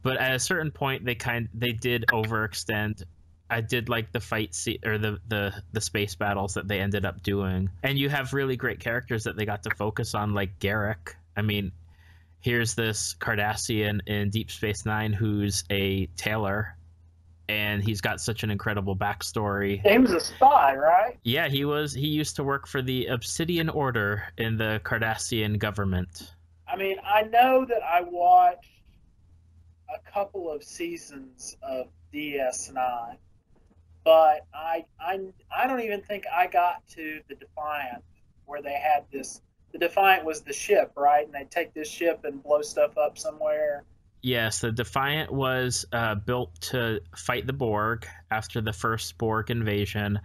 but at a certain point they did overextend. I did like the fight or the space battles that they ended up doing. And you have really great characters that they got to focus on, like Garrick. I mean, here's this Cardassian in Deep Space Nine who's a tailor, and he's got such an incredible backstory. He was a spy, right? Yeah, he used to work for the Obsidian Order in the Cardassian government. I mean, I know that I watched a couple of seasons of DS9. But I don't even think I got to the Defiant where they had this. The Defiant was the ship, right? And they take this ship and blow stuff up somewhere. Yes, the Defiant was built to fight the Borg after the first Borg invasion,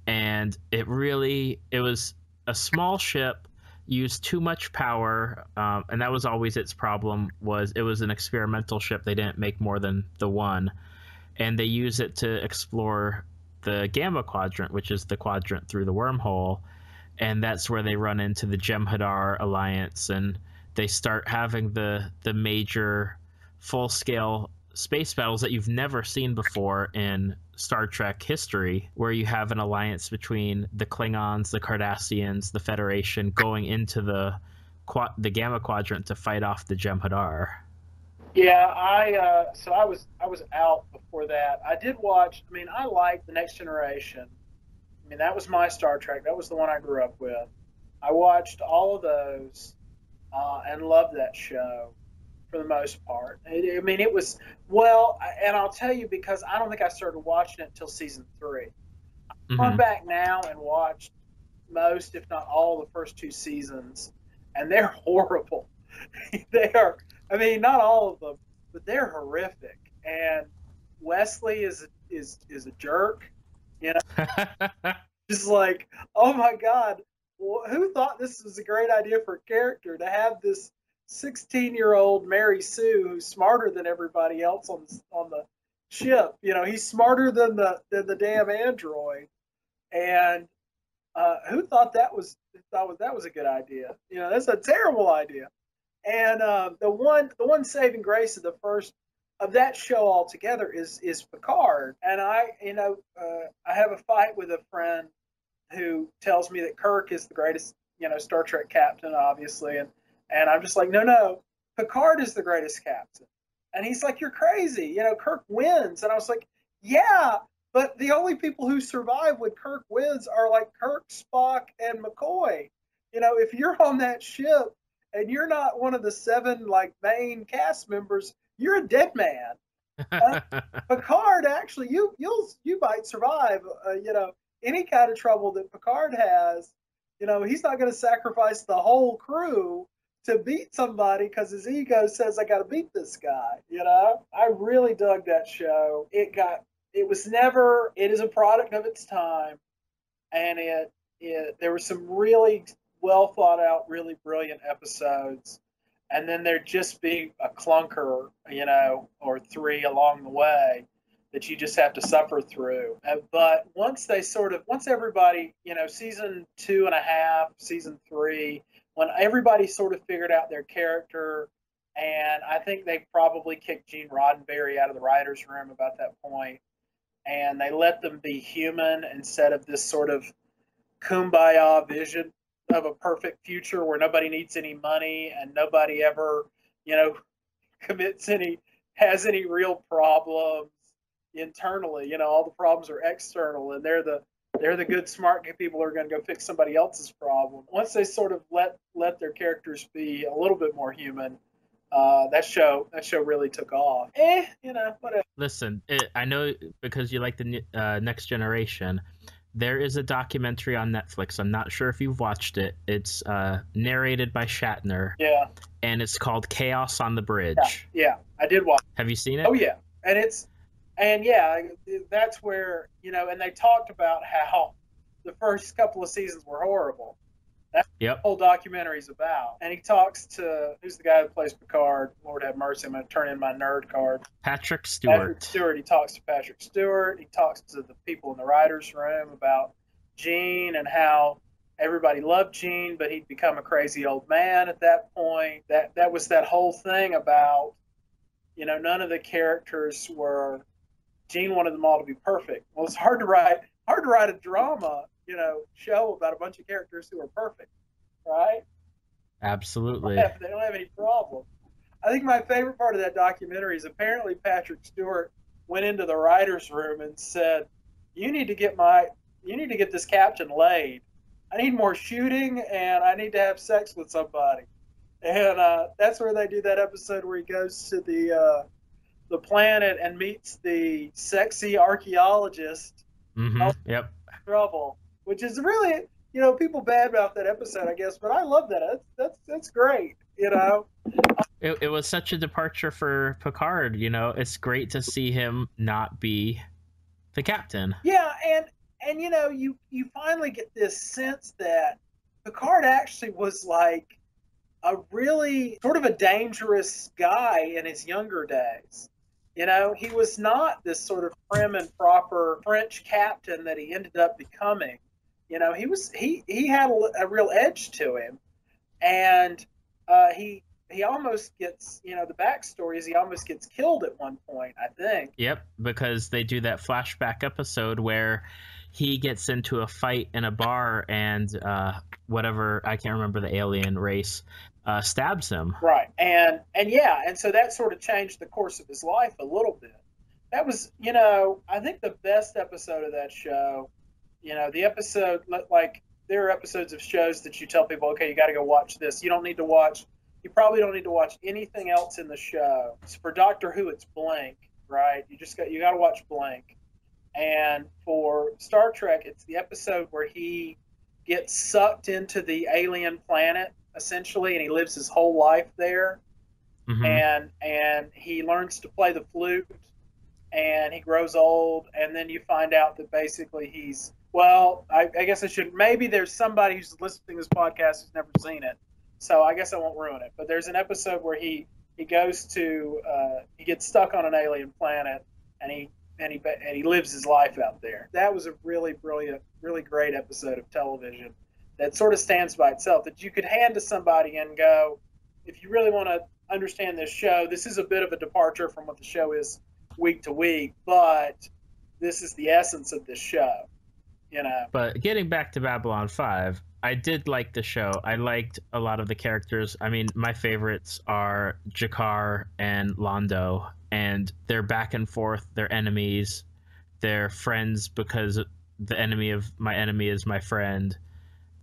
and it was a small ship, used too much power, and that was always its problem. It was an experimental ship. They didn't make more than the one. And they use it to explore the Gamma Quadrant, which is the quadrant through the wormhole. And that's where they run into the Jem'Hadar Alliance, and they start having the major full-scale space battles that you've never seen before in Star Trek history, where you have an alliance between the Klingons, the Cardassians, the Federation, going into the Gamma Quadrant to fight off the Jem'Hadar. Yeah, I was out before that. I did watch. I mean, I liked The Next Generation. I mean, that was my Star Trek. That was the one I grew up with. I watched all of those and loved that show for the most part. It was well, and I'll tell you because I don't think I started watching it until season 3. I've gone back now and watched most, if not all, the first 2 seasons, and they're horrible. They are. I mean, not all of them, but they're horrific. And Wesley is a jerk, Just like, oh my God, who thought this was a great idea for a character to have this 16-year-old Mary Sue who's smarter than everybody else on the ship? He's smarter than the damn android. And who thought that was a good idea? That's a terrible idea. And the one saving grace of that show altogether is Picard. And I have a fight with a friend who tells me that Kirk is the greatest, Star Trek captain, obviously, and I'm just like, no, Picard is the greatest captain. And he's like, you're crazy, Kirk wins. And I was like, yeah, but the only people who survive when Kirk wins are like Kirk, Spock, and McCoy. If you're on that ship and you're not one of the 7 main cast members, you're a dead man. Picard, actually, you might survive. Any kind of trouble that Picard has, You know, he's not going to sacrifice the whole crew to beat somebody because his ego says I got to beat this guy. You know, I really dug that show. It is a product of its time, and there were some really well thought out, really brilliant episodes, and then there'd just be a clunker, you know, or three along the way that you just have to suffer through. But once everybody, you know, season 2.5, season 3, when everybody sort of figured out their character, and I think they probably kicked Gene Roddenberry out of the writer's room about that point, and they let them be human instead of this sort of kumbaya vision of a perfect future where nobody needs any money and nobody ever, you know, has any real problems internally. You know, all the problems are external, and they're the good, smart people who are going to go fix somebody else's problem. Once they sort of let their characters be a little bit more human, that show really took off. You know, whatever. Listen, I know because you like the Next Generation. There is a documentary on Netflix. I'm not sure if you've watched it. It's narrated by Shatner. Yeah. And it's called Chaos on the Bridge. Yeah, I did watch. Have you seen it? Oh yeah, and that's where, you know, and they talked about how the first couple of seasons were horrible. That's what the whole documentary's about. And he talks to, who's the guy who plays Picard? Lord have mercy, I'm going to turn in my nerd card. Patrick Stewart. He talks to Patrick Stewart. He talks to the people in the writer's room about Gene and how everybody loved Gene, but he'd become a crazy old man at that point. That was that whole thing about, you know, none of the characters were, Gene wanted them all to be perfect. Well, it's hard to write a drama, you know, show about a bunch of characters who are perfect, right? Absolutely. They don't have any problem. I think my favorite part of that documentary is apparently Patrick Stewart went into the writer's room and said, you need to get this captain laid. I need more shooting, and I need to have sex with somebody. And that's where they do that episode where he goes to the planet and meets the sexy archaeologist. Mm-hmm. Yep. Trouble, which is really, you know, people bad about that episode, I guess, but I love that. That's great, you know. It was such a departure for Picard, you know. It's great to see him not be the captain. Yeah, and you know, you finally get this sense that Picard actually was like a really sort of a dangerous guy in his younger days. You know, he was not this sort of prim and proper French captain that he ended up becoming. You know, he had a real edge to him, and he almost gets, you know, the backstory is he almost gets killed at one point, I think. Yep, because they do that flashback episode where he gets into a fight in a bar and whatever, I can't remember the alien race, stabs him. Right. And so that sort of changed the course of his life a little bit. That was, you know, I think the best episode of that show, you know, the episode, like, there are episodes of shows that you tell people, okay, you got to go watch this. You probably don't need to watch anything else in the show. So for Doctor Who, it's Blink, right? You got to watch Blink. And for Star Trek, it's the episode where he gets sucked into the alien planet, essentially, and he lives his whole life there. Mm-hmm. And he learns to play the flute, and he grows old, and then you find out that basically I guess I should, maybe there's somebody who's listening to this podcast who's never seen it, so I guess I won't ruin it. But there's an episode where he goes to, he gets stuck on an alien planet, and he lives his life out there. That was a really brilliant, really great episode of television that sort of stands by itself, that you could hand to somebody and go, if you really want to understand this show, this is a bit of a departure from what the show is week to week, but this is the essence of this show, you know. But getting back to Babylon 5, I did like the show. I liked a lot of the characters. I mean, my favorites are Jakar and Londo, and they're back and forth. They're enemies. They're friends because the enemy of my enemy is my friend.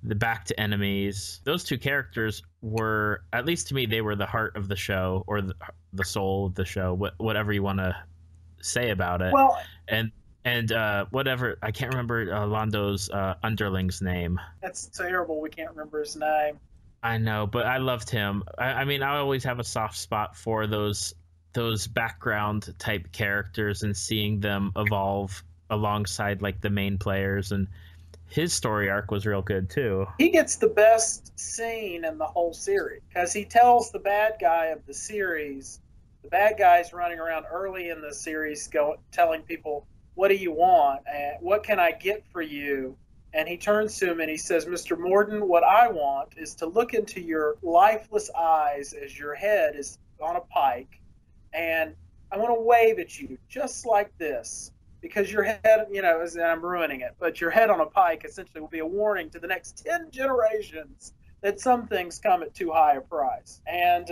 The back to enemies. Those two characters were, at least to me, they were the heart of the show, or the soul of the show, whatever you want to say about it. Well, and And whatever, I can't remember Londo's underling's name. That's terrible. We can't remember his name. I know, but I loved him. I mean, I always have a soft spot for those background type characters and seeing them evolve alongside like the main players, and his story arc was real good too. He gets the best scene in the whole series because he tells the bad guy of the series. The bad guy's running around early in the series, telling people, "What do you want? And what can I get for you?" And he turns to him and he says, "Mr. Morden, what I want is to look into your lifeless eyes as your head is on a pike, and I want to wave at you just like this." Because your head, and I'm ruining it, but your head on a pike essentially will be a warning to the next 10 generations that some things come at too high a price. And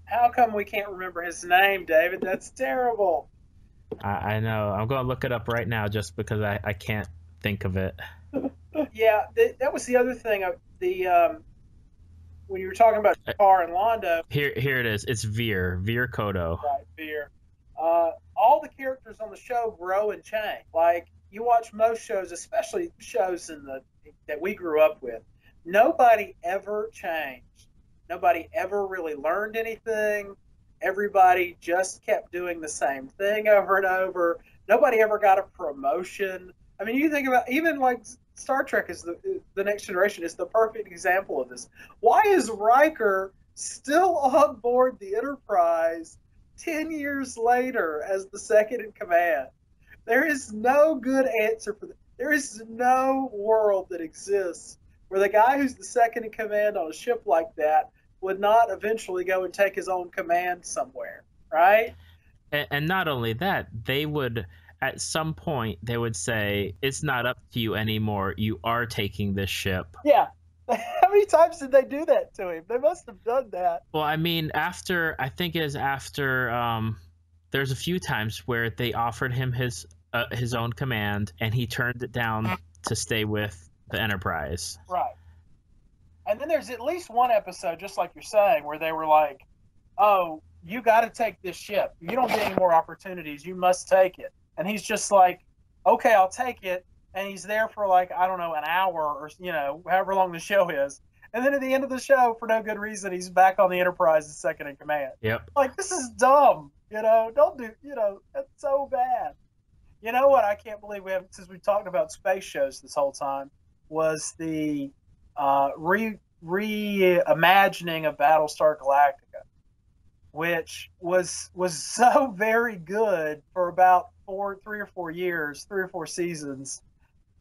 how come we can't remember his name, David? That's terrible. I know. I'm going to look it up right now just because I can't think of it. Yeah, that was the other thing. When you were talking about Picard and Londo. Here it is. It's Veer Kodo. Right, Veer. All the characters on the show grow and change. Like, you watch most shows, especially shows that we grew up with, nobody ever changed. Nobody ever really learned anything. Everybody just kept doing the same thing over and over. Nobody ever got a promotion. I mean, you think about even like Star Trek is the Next Generation is the perfect example of this. Why is Riker still on board the Enterprise 10 years later as the second in command? There is no good answer for that. There is no world that exists where the guy who's the second in command on a ship like that would not eventually go and take his own command somewhere, right? And not only that, they would, at some point, they would say, "It's not up to you anymore. You are taking this ship." Yeah. How many times did they do that to him? They must have done that. Well, I mean, I think it is after, there's a few times where they offered him his own command, and he turned it down to stay with the Enterprise. Right. And then there's at least one episode, just like you're saying, where they were like, "Oh, you got to take this ship. You don't get any more opportunities. You must take it." And he's just like, "Okay, I'll take it." And he's there for like, I don't know, an hour or, however long the show is. And then at the end of the show, for no good reason, he's back on the Enterprise as second in command. Yep. Like, this is dumb. Don't do, that's so bad. You know what I can't believe we haven't, since we talked about space shows this whole time, was the reimagining of Battlestar Galactica, which was so very good for about 3 or 4 years, 3 or 4 seasons.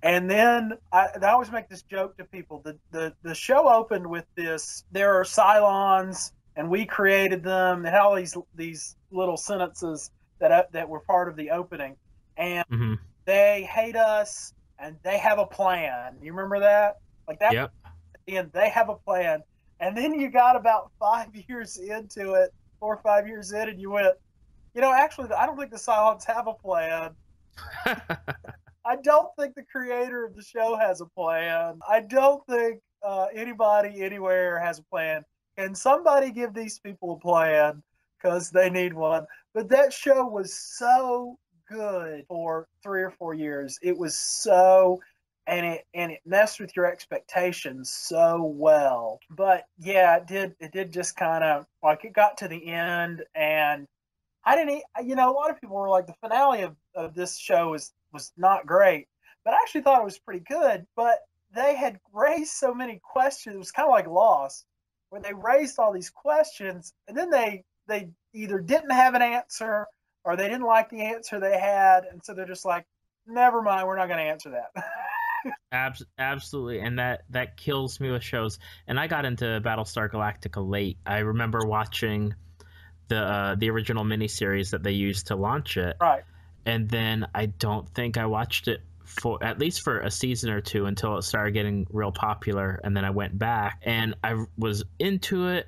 And then I always make this joke to people. The show opened with this: there are Cylons, and we created them. They had all these little sentences that were part of the opening, and they hate us, and they have a plan. You remember that? Like that. Yep. And they have a plan. And then you got about 5 years into it, 4 or 5 years in, and you went, actually, I don't think the Cylons have a plan. I don't think the creator of the show has a plan. I don't think anybody anywhere has a plan. Can somebody give these people a plan? Because they need one. But that show was so good for 3 or 4 years. It was so, and it messed with your expectations so well. But yeah, it did just kind of, like, it got to the end, and I didn't, a lot of people were like, the finale of this show was not great, but I actually thought it was pretty good. But they had raised so many questions. It was kind of like Lost, where they raised all these questions, and then they either didn't have an answer or they didn't like the answer they had, and so they're just like, never mind, we're not going to answer that. Absolutely, and that kills me with shows. And I got into Battlestar Galactica late. I remember watching the original miniseries that they used to launch it. Right. And then I don't think I watched it for at least for a season or two until it started getting real popular. And then I went back and I was into it.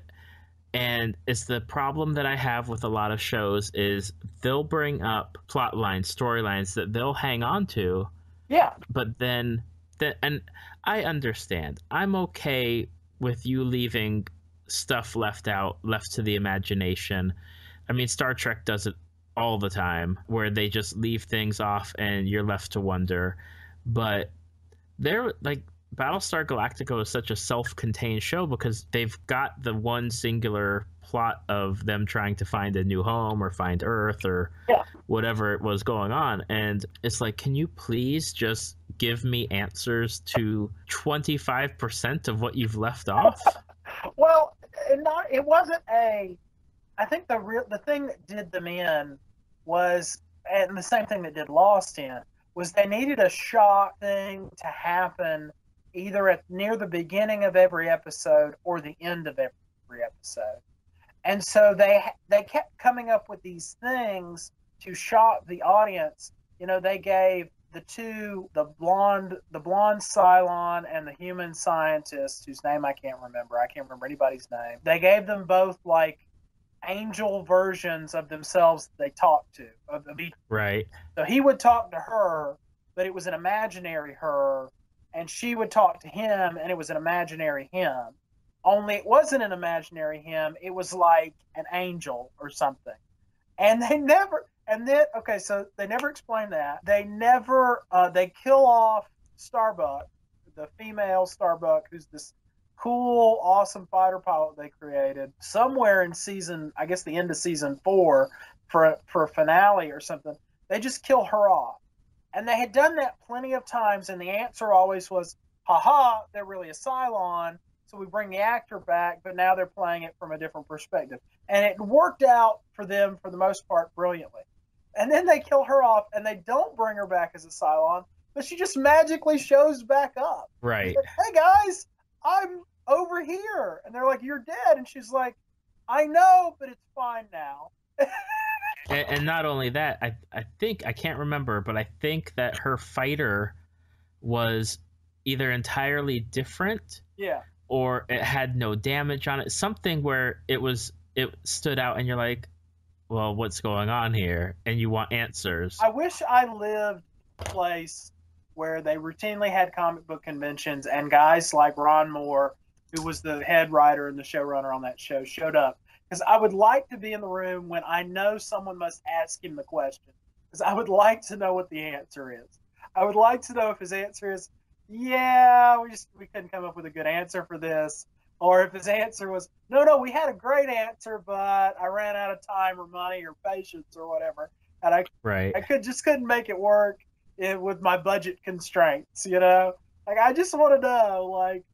And it's the problem that I have with a lot of shows is they'll bring up plot lines, storylines that they'll hang on to. Yeah. But then and I understand. I'm okay with you leaving stuff left out, left to the imagination. I mean, Star Trek does it all the time, where they just leave things off and you're left to wonder. But they're like, Battlestar Galactica is such a self-contained show because they've got the one singular plot of them trying to find a new home or find Earth or whatever it was going on. And it's like, can you please just give me answers to 25% of what you've left off? Well, it wasn't a. I think the thing that did them in was, and the same thing that did Lost in, was they needed a shock thing to happen either near the beginning of every episode or the end of every episode. And so they kept coming up with these things to shock the audience. You know, they gave the blonde Cylon and the human scientist, whose name I can't remember. I can't remember anybody's name. They gave them both like angel versions of themselves that they talked to. Right. So he would talk to her, but it was an imaginary her, and she would talk to him, and it was an imaginary him. Only it wasn't an imaginary him. It was like an angel or something. And they never explained that. They kill off Starbuck, the female Starbuck, who's this cool, awesome fighter pilot they created somewhere in the end of season 4 for a finale or something. They just kill her off. And they had done that plenty of times, and the answer always was, haha, they're really a Cylon, so we bring the actor back, but now they're playing it from a different perspective. And it worked out for them, for the most part, brilliantly. And then they kill her off, and they don't bring her back as a Cylon, but she just magically shows back up. Right. Like, hey, guys, I'm over here. And they're like, you're dead. And she's like, I know, but it's fine now. And not only that, I think, I can't remember, but I think that her fighter was either entirely different, or it had no damage on it. Something where it stood out, and you're like, well, what's going on here? And you want answers. I wish I lived in a place where they routinely had comic book conventions, and guys like Ron Moore, who was the head writer and the showrunner on that show, showed up. Because I would like to be in the room when I know someone must ask him the question. Because I would like to know what the answer is. I would like to know if his answer is, yeah, we couldn't come up with a good answer for this. Or if his answer was, no, we had a great answer, but I ran out of time or money or patience or whatever. And I couldn't make it work with my budget constraints, you know? Like, I just want to know, like,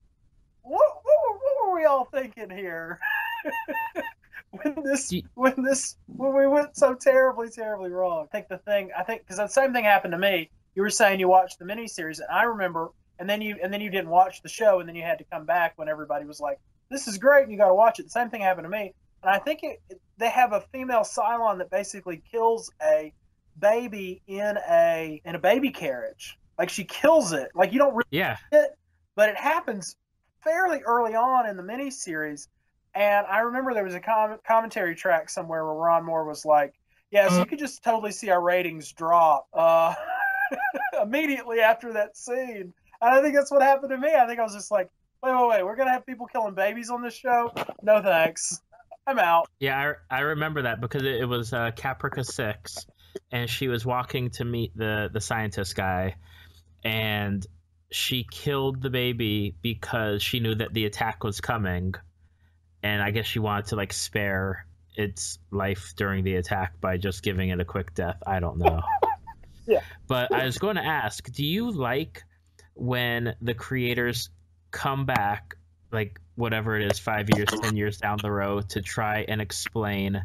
what were we all thinking here? when we went so terribly wrong. I think because the same thing happened to me. You were saying you watched the miniseries, and I remember, and then you didn't watch the show, and then you had to come back when everybody was like, "This is great," and you got to watch it. The same thing happened to me, and I think they have a female Cylon that basically kills a baby in a baby carriage. Like, she kills it. Like, you don't really see it, but it happens fairly early on in the miniseries. And I remember there was a commentary track somewhere where Ron Moore was like, yeah, so you could just totally see our ratings drop immediately after that scene. And I think that's what happened to me. I think I was just like, wait, we're going to have people killing babies on this show? No, thanks. I'm out. Yeah, I remember that because it was Caprica 6, and she was walking to meet the scientist guy, and she killed the baby because she knew that the attack was coming. And I guess she wanted to, like, spare its life during the attack by just giving it a quick death. I don't know. Yeah. But I was going to ask, do you like when the creators come back, like, whatever it is, 5 years, 10 years down the road, to try and explain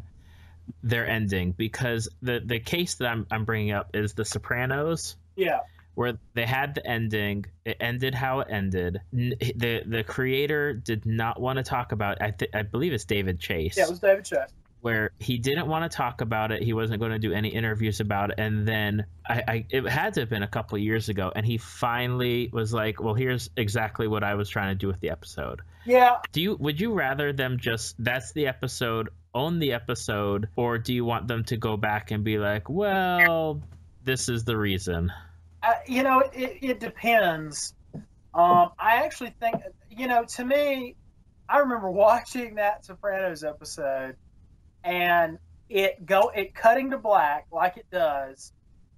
their ending? Because the case that I'm bringing up is The Sopranos. Yeah. Where they had the ending, it ended how it ended. The creator did not want to talk about it. I believe it's David Chase. Yeah, it was David Chase. Where he didn't want to talk about it. He wasn't going to do any interviews about it. And then it had to have been a couple of years ago. And he finally was like, well, here's exactly what I was trying to do with the episode. Yeah. Would you rather them just, that's the episode, own the episode, or do you want them to go back and be like, well, this is the reason? It depends. I actually think, to me, I remember watching that Sopranos episode, and it cutting to black like it does,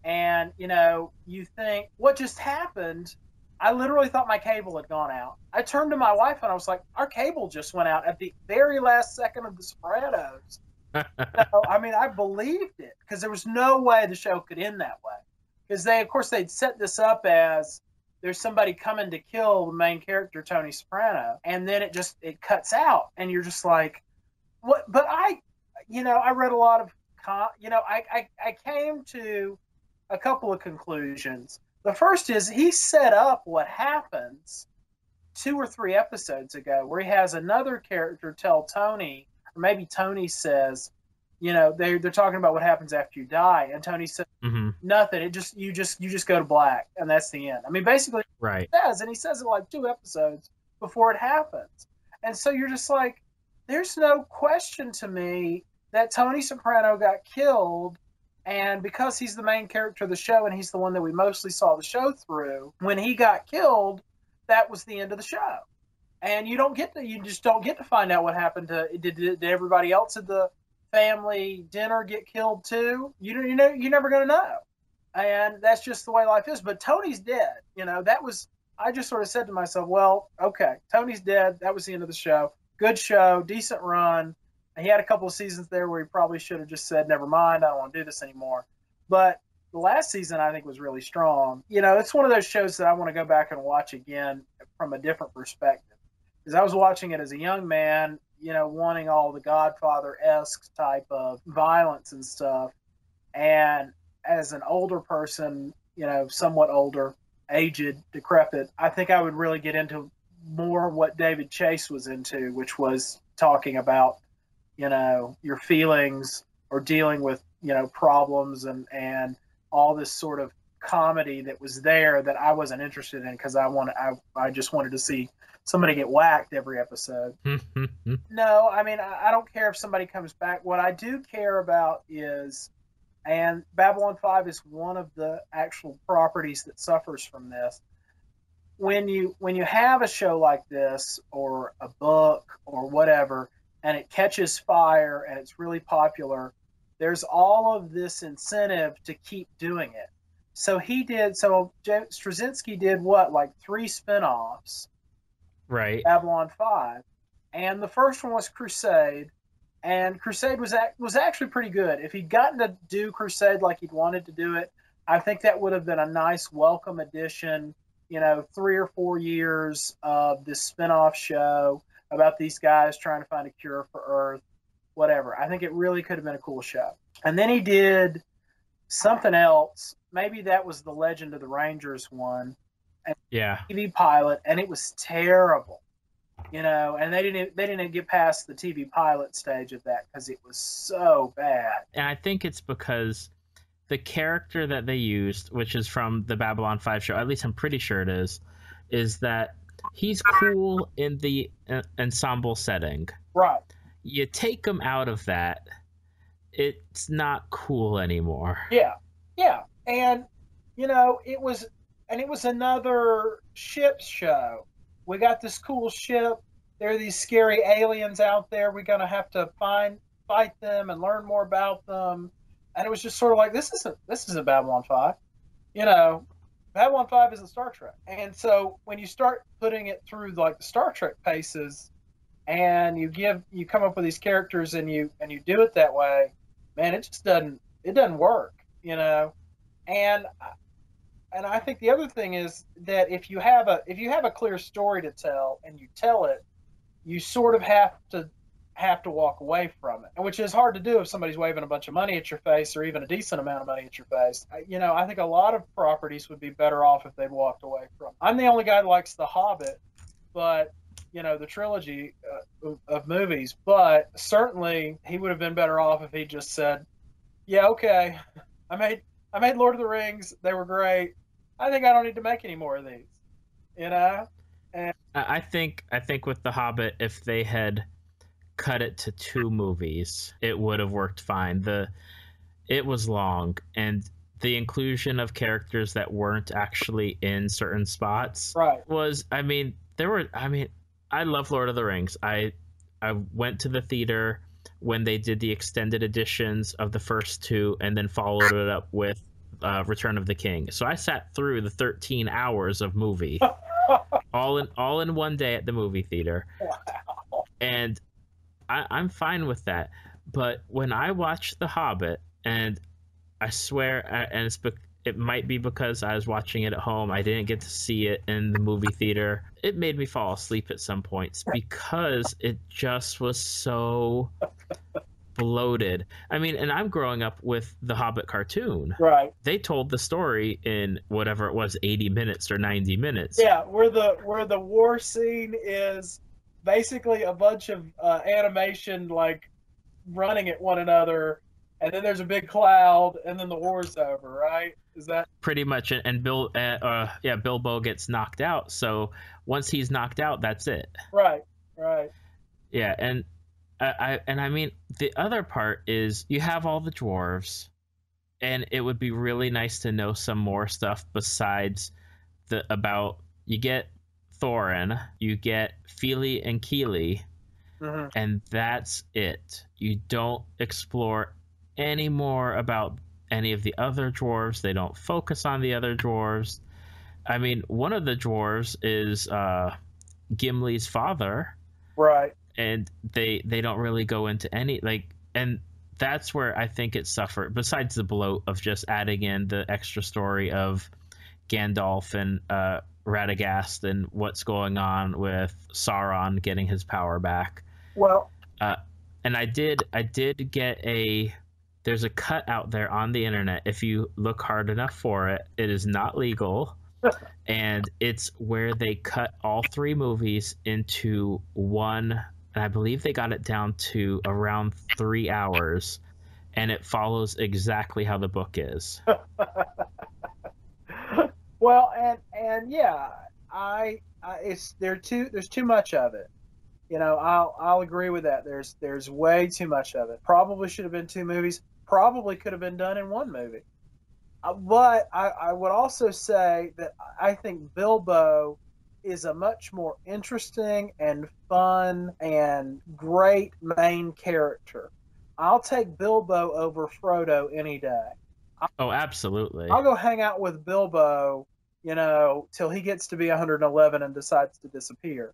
and you think, what just happened? I literally thought my cable had gone out. I turned to my wife and I was like, our cable just went out at the very last second of The Sopranos. I mean, I believed it because there was no way the show could end that way. Because they'd set this up as there's somebody coming to kill the main character, Tony Soprano, and then it cuts out, and you're just like, what? But I read a lot of, I came to a couple of conclusions. The first is he set up what happens 2 or 3 episodes ago, where he has another character tell Tony, or maybe Tony says, they're talking about what happens after you die, and Tony says nothing. You just go to black, and that's the end. I mean, basically, right? He says it like 2 episodes before it happens, and so you're just like, there's no question to me that Tony Soprano got killed. And because he's the main character of the show and he's the one that we mostly saw the show through, when he got killed, that was the end of the show. And you just don't get to find out what happened to, did everybody else at the family dinner get killed too? You're never going to know. And that's just the way life is. But Tony's dead. I just sort of said to myself, well, okay, Tony's dead. That was the end of the show. Good show, decent run. He had a couple of seasons there where he probably should have just said, never mind, I don't want to do this anymore. But the last season, I think, was really strong. It's one of those shows that I want to go back and watch again from a different perspective. Because I was watching it as a young man, wanting all the Godfather-esque type of violence and stuff. And as an older person, somewhat older, aged, decrepit, I think I would really get into more what David Chase was into, which was talking about your feelings or dealing with, problems and all this sort of comedy that was there that I wasn't interested in because I just wanted to see somebody get whacked every episode. No, I mean, I don't care if somebody comes back. What I do care about is, and Babylon 5 is one of the actual properties that suffers from this. When you have a show like this or a book or whatever, and it catches fire and it's really popular, there's all of this incentive to keep doing it. So Straczynski did like 3 spinoffs, right? Babylon 5, and the first one was Crusade, and Crusade was actually pretty good. If he'd gotten to do Crusade like he'd wanted to do it, I think that would have been a nice welcome addition. 3 or 4 years of this spinoff show about these guys trying to find a cure for Earth, whatever. I think it really could have been a cool show. And then he did something else. Maybe that was the Legend of the Rangers one. And TV pilot, and it was terrible. And they didn't get past the TV pilot stage of that because it was so bad. And I think it's because the character that they used, which is from the Babylon 5 show, at least I'm pretty sure it is that he's cool in the ensemble setting. Right. You take him out of that, it's not cool anymore. Yeah. And, it was another ship show. We got this cool ship. There are these scary aliens out there. We're going to have to fight them and learn more about them. And it was just sort of like, this isn't Babylon 5. Babylon 5 isn't Star Trek. And so when you start putting it through like the Star Trek paces and you come up with these characters and you do it that way, man, it just doesn't work, And I think the other thing is that if you have a clear story to tell and you tell it, you sort of have to walk away from it, which is hard to do if somebody's waving a bunch of money at your face or even a decent amount of money at your face. I think a lot of properties would be better off if they'd walked away from it. I'm the only guy that likes The Hobbit, but the trilogy of movies, but certainly he would have been better off if he just said, yeah, okay, I made Lord of the Rings, they were great, I think I don't need to make any more of these, And I think with The Hobbit, if they had cut it to 2 movies, it would have worked fine. It was long, and the inclusion of characters that weren't actually in certain spots was, I love Lord of the Rings. I went to the theater when they did the extended editions of the first two and then followed it up with Return of the King. So I sat through the 13 hours of movie all in one day at the movie theater. Wow. And I'm fine with that. But when I watched The Hobbit, and I swear, and it might be because I was watching it at home, I didn't get to see it in the movie theater. It made me fall asleep at some points because it just was so bloated. I mean, and I'm growing up with the Hobbit cartoon. Right. They told the story in whatever it was, 80 minutes or 90 minutes. Yeah, where the war scene is basically a bunch of animation like running at one another, and then there's a big cloud, and then the war's over, right? Is that pretty much? And Bilbo gets knocked out. So once he's knocked out, that's it. Right. Yeah, and I mean, the other part is you have all the dwarves, and it would be really nice to know some more stuff besides you get Thorin, you get Fili and Kili, and that's it. You don't explore any more about any of the other dwarves. They don't focus on the other dwarves. I mean, one of the dwarves is Gimli's father. Right. And they don't really go into any, and that's where I think it suffered, besides the bloat of just adding in the extra story of Gandalf and Radagast and what's going on with Sauron getting his power back. Well, and I did get there's a cut out there on the internet. If you look hard enough for it, it is not legal. And it's where they cut all three movies into one, and I believe they got it down to around 3 hours, and it follows exactly how the book is. Well, and yeah, there's too much of it. You know, I'll agree with that. There's way too much of it. Probably should have been 2 movies. Probably could have been done in 1 movie. But I would also say that I think Bilbo is a much more interesting and fun and great main character. I'll take Bilbo over Frodo any day. Oh, absolutely. I'll go hang out with Bilbo, till he gets to be 111 and decides to disappear.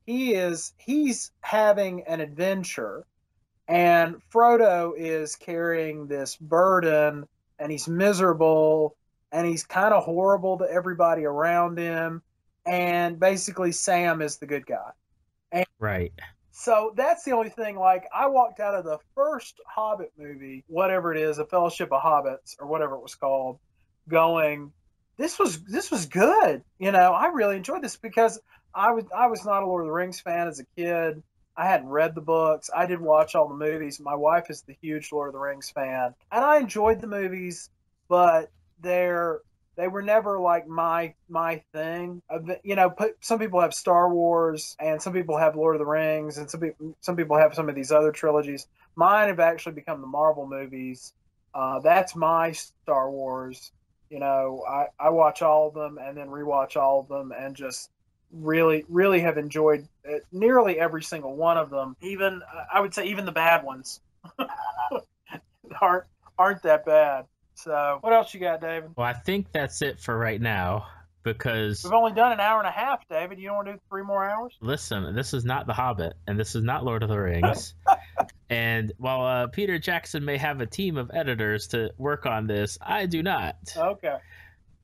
He's having an adventure, and Frodo is carrying this burden, and he's miserable, and he's kind of horrible to everybody around him, and basically Sam is the good guy. And right. So that's the only thing. Like, I walked out of the first Hobbit movie, whatever it is, A Fellowship of Hobbits, or whatever it was called, going, this was good. I really enjoyed this because I was not a Lord of the Rings fan as a kid. I hadn't read the books. I didn't watch all the movies. My wife is the huge Lord of the Rings fan, and I enjoyed the movies, but they were never like my thing. Some people have Star Wars, and some people have Lord of the Rings, and some people have some of these other trilogies. Mine have actually become the Marvel movies. That's my Star Wars. I watch all of them and then rewatch all of them, and just really, really have enjoyed nearly every single one of them. Even I would say even the bad ones aren't that bad. So what else you got, David? Well, I think that's it for right now, because we've only done an hour and a half, David. You don't want to do 3 more hours? Listen, this is not The Hobbit, and this is not Lord of the Rings. And while Peter Jackson may have a team of editors to work on this, I do not. Okay.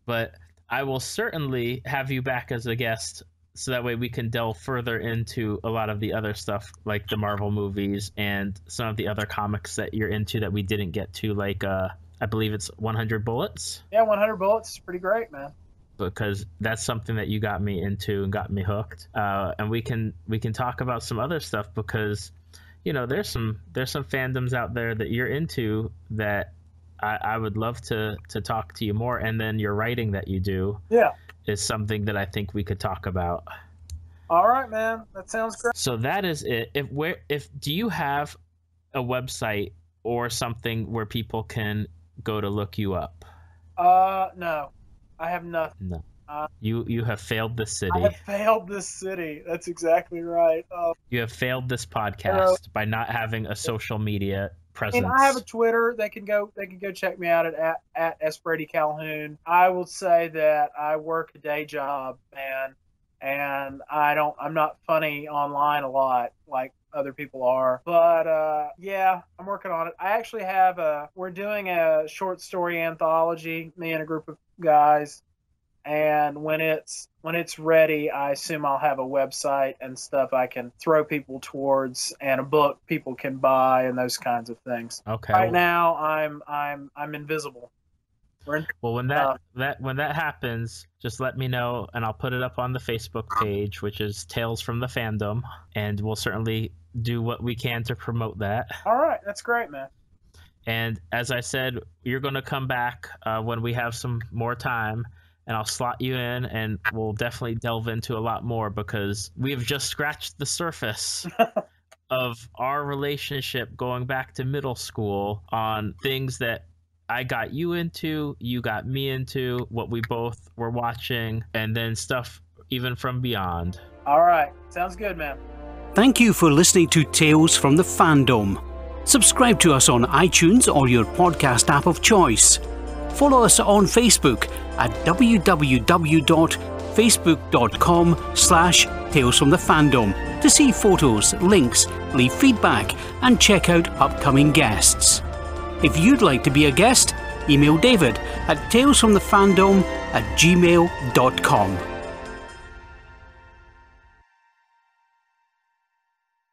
But I will certainly have you back as a guest, so that way we can delve further into a lot of the other stuff, like the Marvel movies and some of the other comics that you're into that we didn't get to, like I believe it's 100 Bullets. Yeah, 100 Bullets is pretty great, man. Because that's something that you got me into and got me hooked. And we can talk about some other stuff, because there's some fandoms out there that you're into that I would love to talk to you more. And then your writing that you do is something that I think we could talk about. All right, man. That sounds great. So that is it. Do you have a website or something where people can go to look you up? No. I have nothing. No. You have failed this city. I have failed this city. That's exactly right. You have failed this podcast by not having a social media presence. And I have a Twitter. They can go check me out at Brady Calhoun. I will say that I work a day job, man, and I'm not funny online a lot like other people are. But yeah, I'm working on it. I actually we're doing a short story anthology, me and a group of guys. And when it's ready, I assume I'll have a website and stuff I can throw people towards, and a book people can buy, and those kinds of things. Okay. Right now, I'm invisible. Well, when that happens, just let me know, and I'll put it up on the Facebook page, which is Tales from the Fandom, and we'll certainly do what we can to promote that. All right, that's great, man. And as I said, you're going to come back when we have some more time. And I'll slot you in, and we'll definitely delve into a lot more, because we have just scratched the surface of our relationship going back to middle school, on things that I got you into, you got me into, what we both were watching, and then stuff even from beyond. All right. Sounds good, man. Thank you for listening to Tales from the Fandom. Subscribe to us on iTunes or your podcast app of choice. Follow us on Facebook at www.facebook.com/Tales from the Fandom to see photos, links, leave feedback, and check out upcoming guests. If you'd like to be a guest, email David at talesfromthefandom@gmail.com.